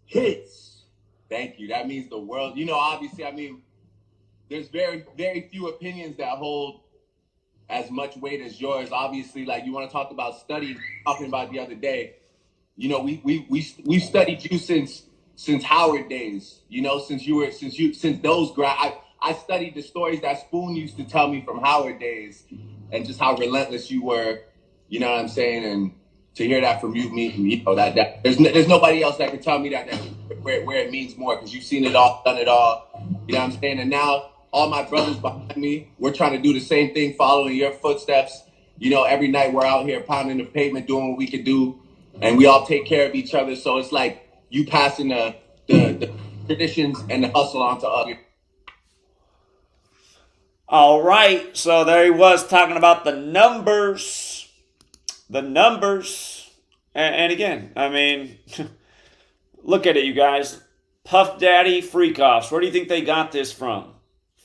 Hits. Thank you. That means the world. You know, obviously, I mean, there's very, very few opinions that hold as much weight as yours. Obviously, like you want to talk about studying, talking about the other day. You know, we've studied you since Howard days. You know, since those I studied the stories that Spoon used to tell me from Howard days, and just how relentless you were. You know what I'm saying? And to hear that from you, that there's nobody else that can tell me that where it means more, because you've seen it all, done it all. You know what I'm saying? And now all my brothers behind me, we're trying to do the same thing, following your footsteps. You know, every night we're out here pounding the pavement, doing what we can do, and we all take care of each other. So it's like you passing the traditions and the hustle on to others. All right, so there he was talking about the numbers. And again, I mean, look at it, you guys. Puff Daddy freak-offs. Where do you think they got this from?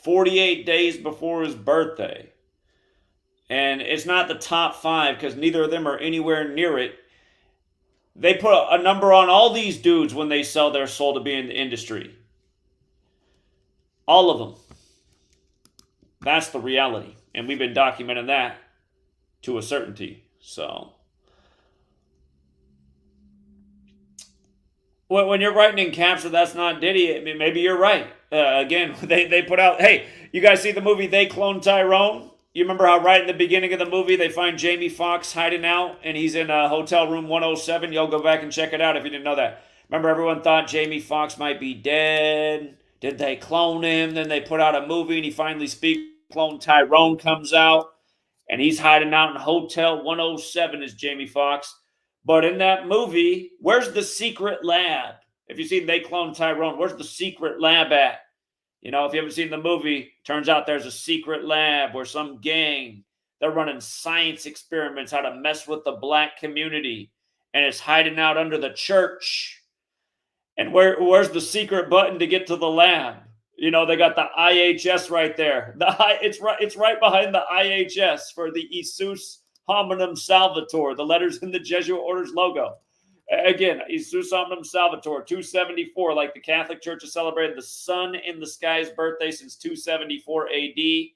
48 days before his birthday. And it's not the top 5 because neither of them are anywhere near it. They put a number on all these dudes when they sell their soul to be in the industry. All of them. That's the reality. And we've been documenting that to a certainty. So when you're writing in caps that that's not Diddy, I mean, maybe you're right. Again, they put out, hey, you guys see the movie They Cloned Tyrone? You remember how right in the beginning of the movie they find Jamie Foxx hiding out and he's in hotel room 107? You'll go back and check it out if you didn't know that. Remember, everyone thought Jamie Foxx might be dead. Did they clone him? Then they put out a movie and he finally speaks. Clone Tyrone comes out and he's hiding out in Hotel 107 as Jamie Foxx. But in that movie, where's the secret lab? If you've seen They Clone Tyrone, where's the secret lab at? You know, if you haven't seen the movie, turns out there's a secret lab where some gang, they're running science experiments how to mess with the black community. And it's hiding out under the church. And where's the secret button to get to the lab? You know, they got the IHS right there. It's right behind the IHS for the Isus Hominum Salvator, the letters in the Jesuit Order's logo. Again, Isus Hominum Salvator, 274, like the Catholic Church has celebrated the sun in the sky's birthday since 274 AD.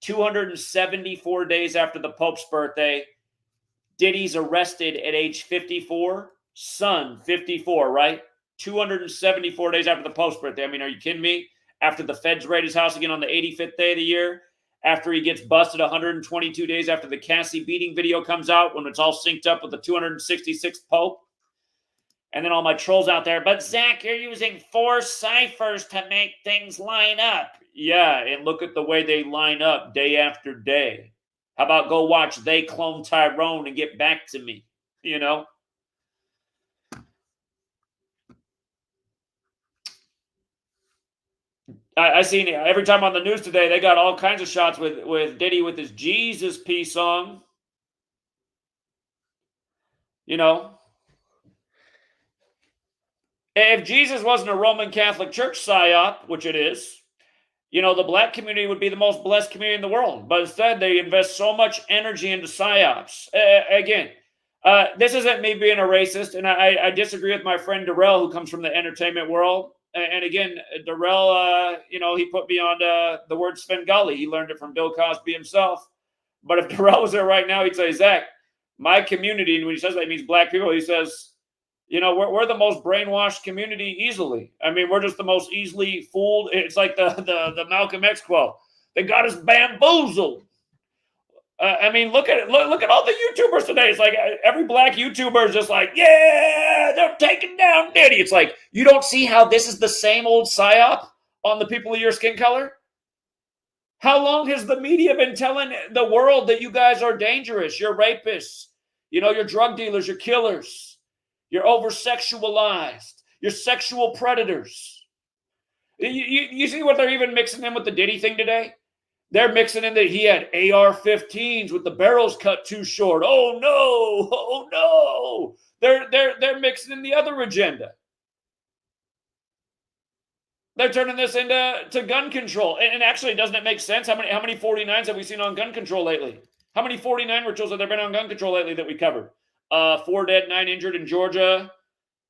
274 days after the Pope's birthday, Diddy's arrested at age 54. Son, 54, right? 274 days after the Pope's birthday. I mean, are you kidding me? After the feds raid his house again on the 85th day of the year, after he gets busted 122 days after the Cassie beating video comes out, when it's all synced up with the 266th Pope. And then all my trolls out there, but Zach, you're using 4 ciphers to make things line up. Yeah, and look at the way they line up day after day. How about go watch They Clone Tyrone and get back to me, you know? I seen it every time on the news today. They got all kinds of shots with Diddy with his Jesus Peace song. You know, if Jesus wasn't a Roman Catholic Church psyop, which it is, you know, the black community would be the most blessed community in the world. But instead, they invest so much energy into psyops. Again, this isn't me being a racist, and I disagree with my friend Darrell, who comes from the entertainment world. And again, Darrell, you know, he put me on the word Svengali. He learned it from Bill Cosby himself. But if Darrell was there right now, he'd say, Zach, my community, and when he says that, he means black people. He says, you know, we're the most brainwashed community easily. I mean, we're just the most easily fooled. It's like the Malcolm X quote. They got us bamboozled. I mean, look at it. Look at all the YouTubers today. It's like every black YouTuber is just like, yeah, they're taking down Diddy. It's like, you don't see how this is the same old psyop on the people of your skin color? How long has the media been telling the world that you guys are dangerous? You're rapists. You know, you're drug dealers. You're killers. You're over-sexualized. You're sexual predators. You see what they're even mixing in with the Diddy thing today? They're mixing in that he had AR-15s with the barrels cut too short. Oh no! Oh no! They're mixing in the other agenda. They're turning this into gun control. And actually, doesn't it make sense? How many 49s have we seen on gun control lately? How many 49 rituals have there been on gun control lately that we covered? 4 dead, 9 injured in Georgia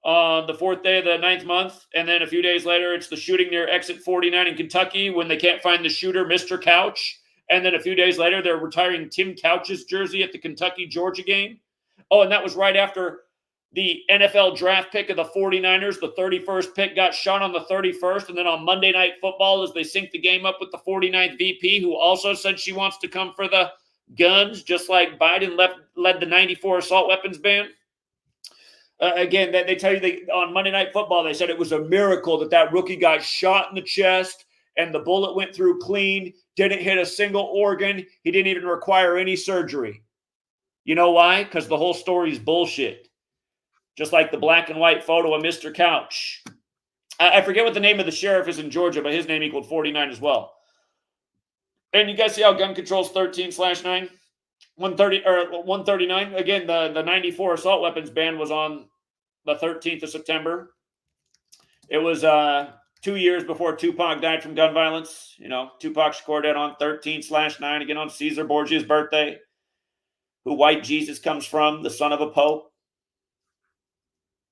on the 4th day of the 9th month. And then a few days later, it's the shooting near exit 49 in Kentucky when they can't find the shooter, Mr. Couch. And then a few days later, they're retiring Tim Couch's jersey at the Kentucky-Georgia game. Oh, and that was right after the NFL draft pick of the 49ers, the 31st pick, got shot on the 31st. And then on Monday Night Football, as they sync the game up with the 49th VP, who also said she wants to come for the guns, just like Biden led the 94 assault weapons ban. Again, they tell you on Monday Night Football, they said it was a miracle that rookie got shot in the chest and the bullet went through clean, didn't hit a single organ. He didn't even require any surgery. You know why? Because the whole story is bullshit. Just like the black and white photo of Mr. Couch. I forget what the name of the sheriff is in Georgia, but his name equaled 49 as well. And you guys see how gun control's 13/9? 130 or 139. Again, the 94 assault weapons ban was on the 13th of September. It was 2 years before Tupac died from gun violence. You know, Tupac Shakur dead on 13/9, again on Caesar Borgia's birthday, who white Jesus comes from, the son of a pope.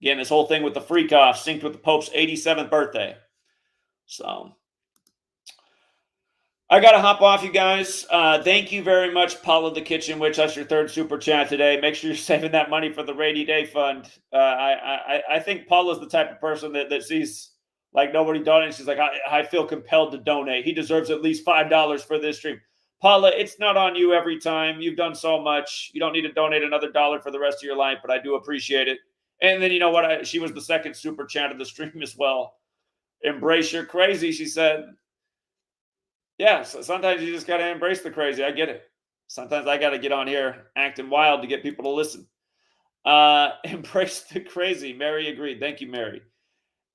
Again, this whole thing with the freak off synced with the Pope's 87th birthday. So, I got to hop off, you guys. Thank you very much, Paula the Kitchen Witch. That's your third super chat today. Make sure you're saving that money for the rainy day fund. I think Paula's the type of person that sees like nobody donating. She's like, I feel compelled to donate. He deserves at least $5 for this stream. Paula, it's not on you every time. You've done so much. You don't need to donate another $1 for the rest of your life, but I do appreciate it. And then, you know what? She was the second super chat of the stream as well. Embrace your crazy, she said. Yeah, so sometimes you just got to embrace the crazy. I get it. Sometimes I got to get on here acting wild to get people to listen. Embrace the crazy. Mary agreed. Thank you, Mary.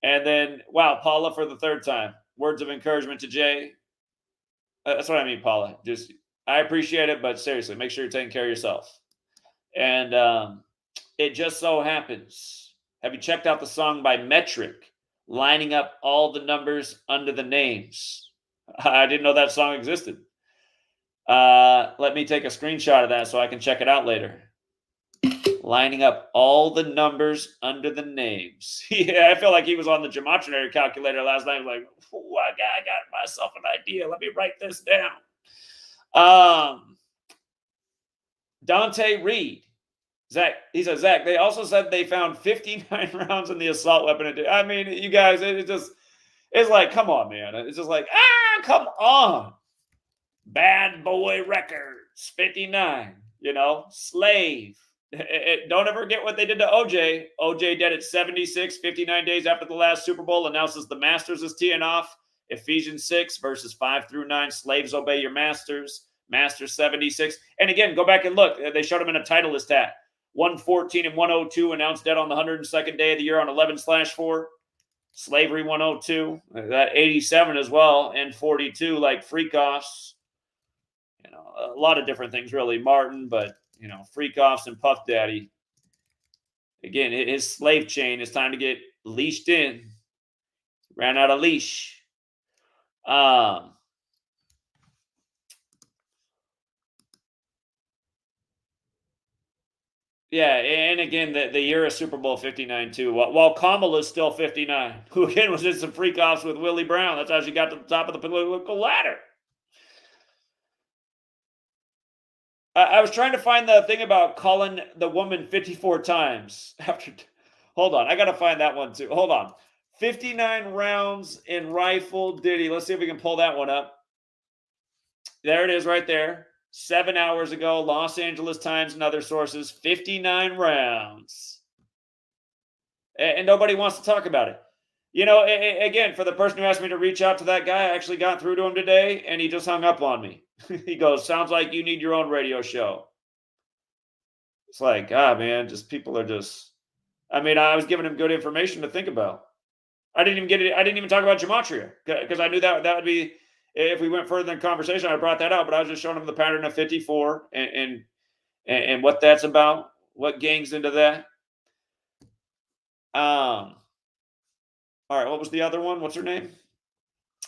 And then, wow, Paula for the third time. Words of encouragement to Jay. That's what I mean, Paula. Just, I appreciate it, but seriously, make sure you're taking care of yourself. And it just so happens. Have you checked out the song by Metric, lining up all the numbers under the names? I didn't know that song existed. Let me take a screenshot of that so I can check it out later. Lining up all the numbers under the names. Yeah, I feel like he was on the Gematria calculator last night. Like, I got myself an idea. Let me write this down. Dante Reed. Zach, he said, Zach, they also said they found 59 rounds in the assault weapon. I mean, you guys, it's like, come on, man. It's just like, come on. Bad boy records, 59, you know, slave. Don't ever get what they did to OJ. OJ dead at 76, 59 days after the last Super Bowl, announces the Masters is teeing off. Ephesians 6, verses 5-9, slaves obey your masters. Masters 76. And again, go back and look. They showed him in a Titleist stat. 114 and 102 announced dead on the 102nd day of the year on 11/4. Slavery 102. That 87 as well. And 42 like freak-offs. You know, a lot of different things really. Martin, but, you know, freak-offs and Puff Daddy. Again, his slave chain is time to get leashed in. Ran out of leash. Yeah, and again, the year of Super Bowl 59 too. While Kamala's still 59, who again was in some freak-offs with Willie Brown. That's how she got to the top of the political ladder. I was trying to find the thing about calling the woman 54 times. Hold on, I got to find that one too. Hold on. 59 rounds in rifle Diddy. Let's see if we can pull that one up. There it is right there. 7 hours ago, Los Angeles Times and other sources, 59 rounds. And nobody wants to talk about it. You know, again, for the person who asked me to reach out to that guy, I actually got through to him today, and he just hung up on me. He goes, sounds like you need your own radio show. It's like, man, just people are just, I mean, I was giving him good information to think about. I didn't even talk about Gematria, because I knew that would be, if we went further in conversation, I brought that out, but I was just showing him the pattern of 54 and what that's about, what gangs into that. All right, what was the other one? What's her name?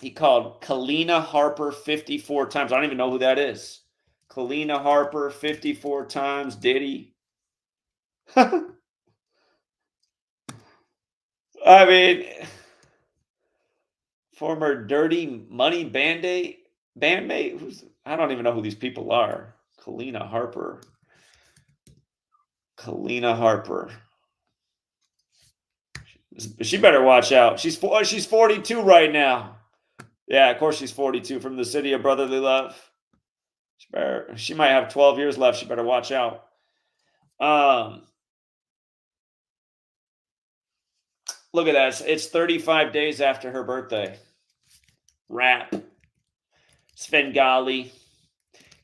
He called Kalina Harper 54 times. I don't even know who that is. Kalina Harper 54 times. Diddy. I mean, former Dirty Money bandmate. I don't even know who these people are. Kalina Harper. She better watch out. She's 42 right now. Yeah, of course she's 42 from the city of brotherly love. She might have 12 years left. She better watch out. Look at that. It's 35 days after her birthday. Rap, Svengali,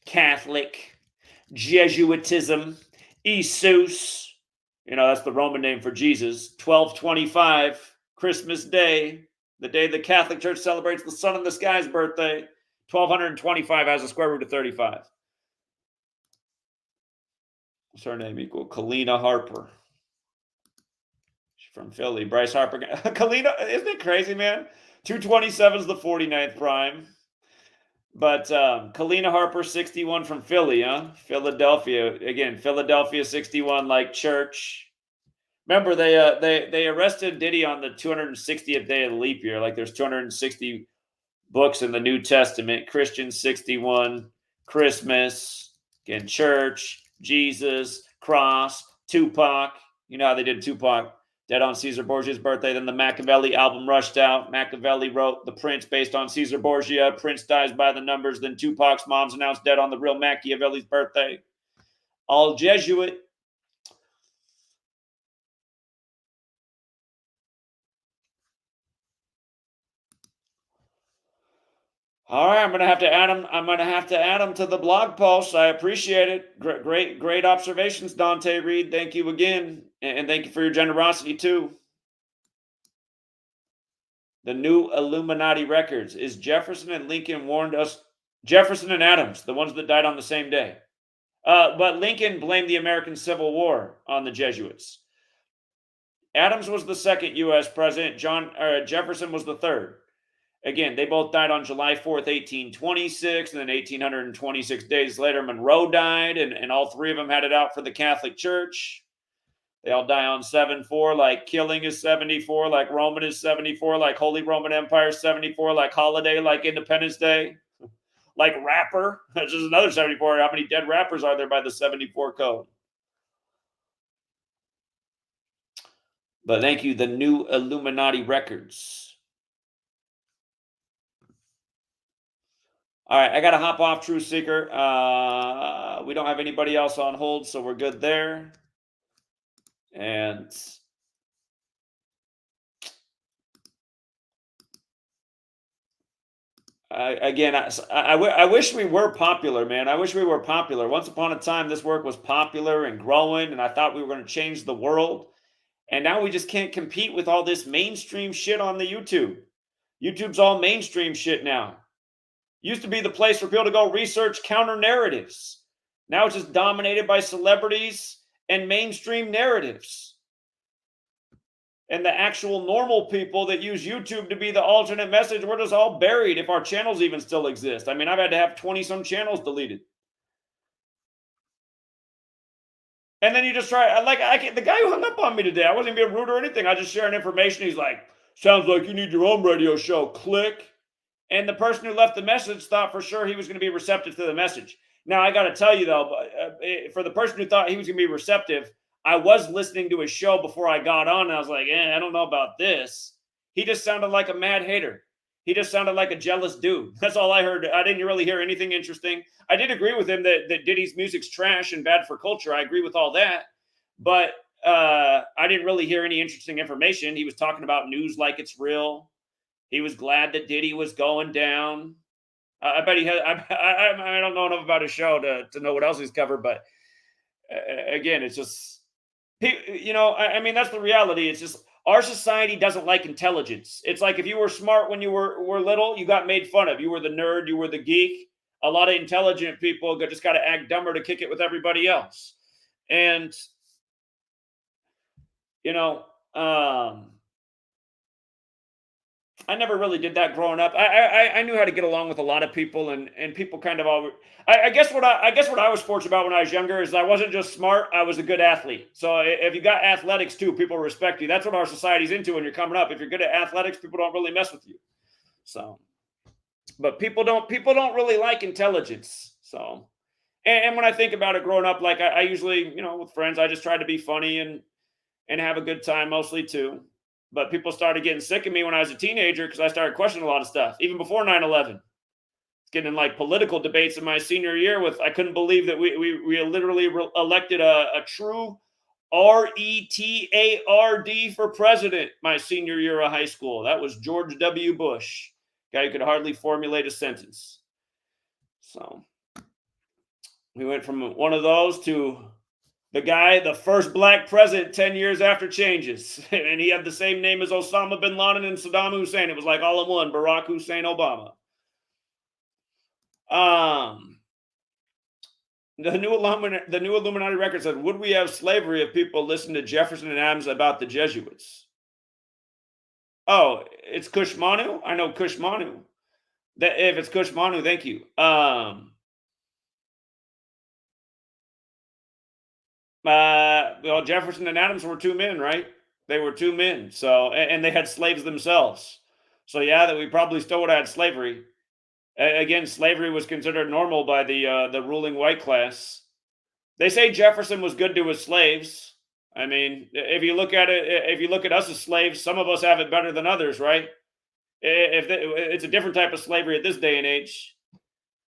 Catholic, Jesuitism, Isus. You know, that's the Roman name for Jesus. 1225, Christmas Day, the day the Catholic Church celebrates the sun in the sky's birthday. 1225 has a square root of 35. What's her name equal? Kalina Harper. She's from Philly. Bryce Harper. Kalina, isn't it crazy, man? 227 is the 49th prime. But Kalina Harper, 61 from Philly, huh? Philadelphia. Again, Philadelphia 61, like church. Remember, they arrested Diddy on the 260th day of the leap year. Like there's 260 books in the New Testament. Christian 61, Christmas, again, church, Jesus, cross, Tupac. You know how they did Tupac. Dead on Caesar Borgia's birthday. Then the Machiavelli album rushed out. Machiavelli wrote The Prince based on Caesar Borgia. Prince dies by the numbers. Then Tupac's mom's announced dead on the real Machiavelli's birthday. All Jesuit. All right, I'm gonna have to add him to the blog post. I appreciate it. Great observations, Dante Reed. Thank you again, and thank you for your generosity too. The new Illuminati records is Jefferson and Lincoln warned us. Jefferson and Adams, the ones that died on the same day. But Lincoln blamed the American Civil War on the Jesuits. Adams was the second U.S. president. Jefferson was the third. Again, they both died on July 4th, 1826, and then 1826 days later, Monroe died, and all three of them had it out for the Catholic Church. They all die on 7/4, like Killing is 74, like Roman is 74, like Holy Roman Empire is 74, like Holiday, like Independence Day, like Rapper. That's just another 74. How many dead rappers are there by the 74 code? But thank you, the new Illuminati records. All right, I got to hop off, True Seeker. We don't have anybody else on hold, so we're good there. And I wish we were popular, man. I wish we were popular. Once upon a time, this work was popular and growing, and I thought we were going to change the world. And now we just can't compete with all this mainstream shit on the YouTube. YouTube's all mainstream shit now. Used to be the place for people to go research counter narratives. Now it's just dominated by celebrities and mainstream narratives. And the actual normal people that use YouTube to be the alternate message, we're just all buried if our channels even still exist. I mean, I've had to have 20-some channels deleted. And then you just try, the guy who hung up on me today, I wasn't being rude or anything. I just sharing information. He's like, sounds like you need your own radio show. Click. And the person who left the message thought for sure he was going to be receptive to the message. Now, I got to tell you, though, for the person who thought he was going to be receptive, I was listening to his show before I got on, and I was like, I don't know about this. He just sounded like a mad hater. He just sounded like a jealous dude. That's all I heard. I didn't really hear anything interesting. I did agree with him that Diddy's music's trash and bad for culture. I agree with all that. But I didn't really hear any interesting information. He was talking about news like it's real. He was glad that Diddy was going down. I bet he had. I don't know enough about his show to know what else he's covered. But again, it's just, I mean, that's the reality. It's just our society doesn't like intelligence. It's like if you were smart when you were little, you got made fun of. You were the nerd. You were the geek. A lot of intelligent people just got to act dumber to kick it with everybody else. And I never really did that growing up. I knew how to get along with a lot of people, and people kind of all. I guess what I was fortunate about when I was younger is I wasn't just smart. I was a good athlete. So if you got athletics too, people respect you. That's what our society's into when you're coming up. If you're good at athletics, people don't really mess with you. So, but people don't really like intelligence. So, and when I think about it, growing up, like I usually, with friends, I just try to be funny and have a good time mostly too. but people started getting sick of me when I was a teenager because I started questioning a lot of stuff, even before 9/11. Getting in like political debates in my senior year with, I couldn't believe that we literally elected a true RETARD for president my senior year of high school. That was George W. Bush, guy who could hardly formulate a sentence. So we went from one of those to the first black president 10 years after changes. And he had the same name as Osama bin Laden and Saddam Hussein. It was like all in one, Barack Hussein Obama. The new Illuminati record said, would we have slavery if people listened to Jefferson and Adams about the Jesuits? Oh, it's Kushmanu? I know Kushmanu. If it's Kushmanu, thank you. Well, Jefferson and Adams were two men, right? They were two men. So, and they had slaves themselves. So yeah, that we probably still would have had slavery. Again, slavery was considered normal by the ruling white class. They say Jefferson was good to his slaves. I mean, if you look at it, if you look at us as slaves, some of us have it better than others, right? It's a different type of slavery at this day and age.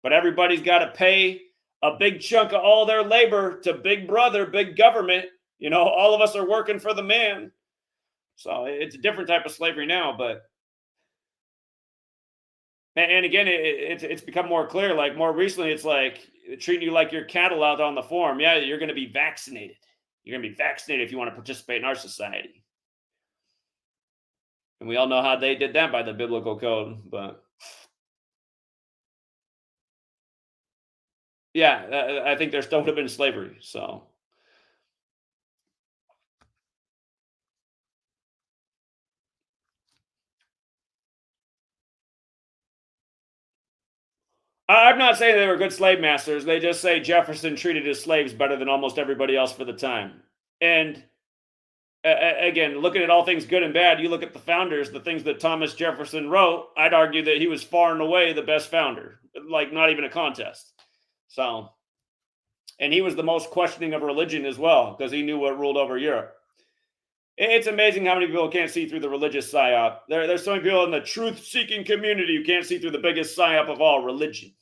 But everybody's got to pay a big chunk of all their labor to Big Brother, big government. You know, all of us are working for the man. So it's a different type of slavery now, but. And again, it's become more clear. Like more recently, it's like treating you like you're cattle out on the farm. Yeah, you're going to be vaccinated. You're going to be vaccinated if you want to participate in our society. And we all know how they did that by the biblical code. But yeah, I think there still would have been slavery. So. I'm not saying they were good slave masters. They just say Jefferson treated his slaves better than almost everybody else for the time. And again, looking at all things good and bad, you look at the founders, the things that Thomas Jefferson wrote, I'd argue that he was far and away the best founder, like not even a contest. So, and he was the most questioning of religion as well, because he knew what ruled over Europe. It's amazing how many people can't see through the religious psyop. There's so many people in the truth-seeking community who can't see through the biggest psyop of all, religion.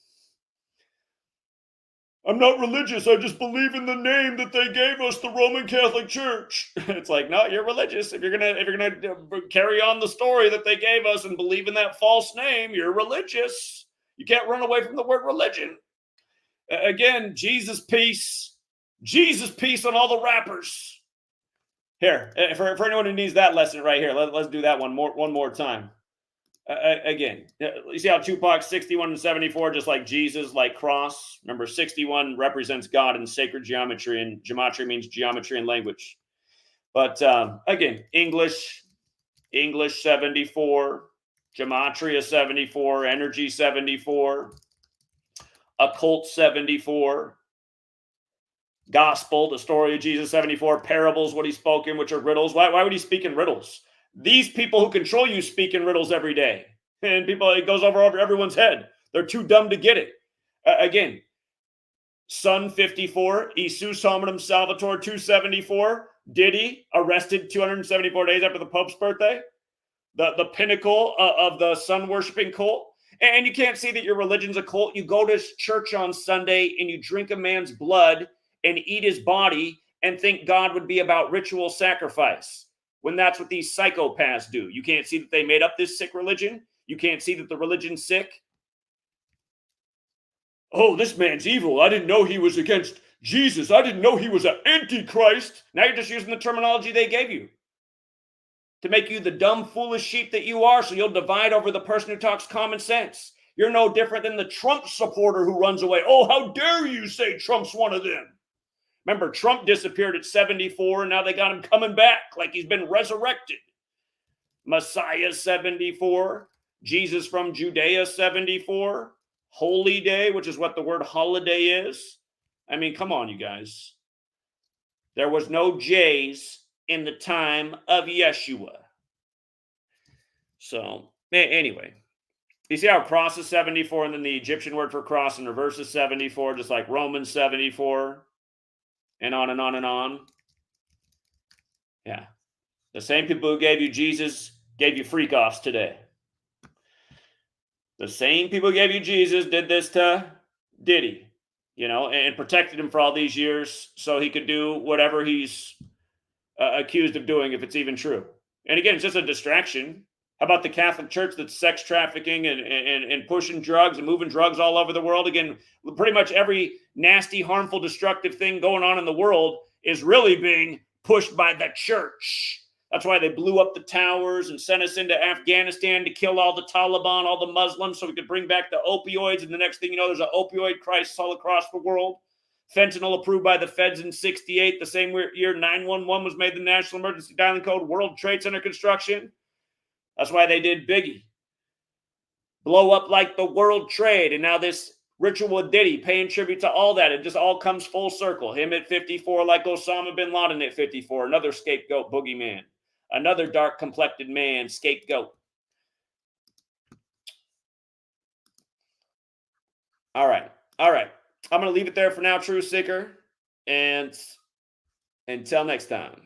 I'm not religious. I just believe in the name that they gave us, the Roman Catholic Church. It's like, no, you're religious. If you're gonna carry on the story that they gave us and believe in that false name, you're religious. You can't run away from the word religion. Again, Jesus peace on all the rappers. Here, for anyone who needs that lesson right here, let's do that one more time. Again, you see how Tupac 61 and 74, just like Jesus, like cross. Remember, 61 represents God in sacred geometry, and gematria means geometry and language. But again, English 74, gematria 74, energy 74, occult 74. Gospel, the story of Jesus, 74, parables, what he spoke in, which are riddles. Why would he speak in riddles? These people who control you speak in riddles every day. And people, it goes over everyone's head. They're too dumb to get it. Again, Sun 54, Isus Hominum Salvator 274, Diddy, arrested 274 days after the Pope's birthday. The pinnacle of the sun-worshipping cult. And you can't see that your religion's a cult. You go to church on Sunday and you drink a man's blood and eat his body and think God would be about ritual sacrifice, when that's what these psychopaths do. You can't see that they made up this sick religion. You can't see that the religion's sick. Oh, this man's evil. I didn't know he was against Jesus. I didn't know he was an antichrist. Now you're just using the terminology they gave you to make you the dumb, foolish sheep that you are, so you'll divide over the person who talks common sense. You're no different than the Trump supporter who runs away. Oh, how dare you say Trump's one of them? Remember, Trump disappeared at 74, and now they got him coming back like he's been resurrected. Messiah 74, Jesus from Judea 74, Holy Day, which is what the word holiday is. I mean, come on, you guys. There was no J's in the time of Yeshua. So, anyway. You see how cross is 74, and then the Egyptian word for cross in reverse is 74, just like Romans 74. And on and on and on. Yeah. The same people who gave you Jesus gave you freak offs today. The same people who gave you Jesus did this to Diddy, and protected him for all these years so he could do whatever he's accused of doing, if it's even true. And again, it's just a distraction. How about the Catholic Church that's sex trafficking and pushing drugs and moving drugs all over the world? Again, pretty much every nasty, harmful, destructive thing going on in the world is really being pushed by the church. That's why they blew up the towers and sent us into Afghanistan to kill all the Taliban, all the Muslims, so we could bring back the opioids. And the next thing you know, there's an opioid crisis all across the world. Fentanyl approved by the feds in 68, the same year 911 was made the national emergency dialing code. World Trade Center construction. That's why they did Biggie. Blow up like the World Trade. And now this ritual with Diddy, paying tribute to all that. It just all comes full circle. Him at 54 like Osama bin Laden at 54. Another scapegoat boogeyman. Another dark-complected man, scapegoat. All right. I'm going to leave it there for now, True Seeker. And until next time.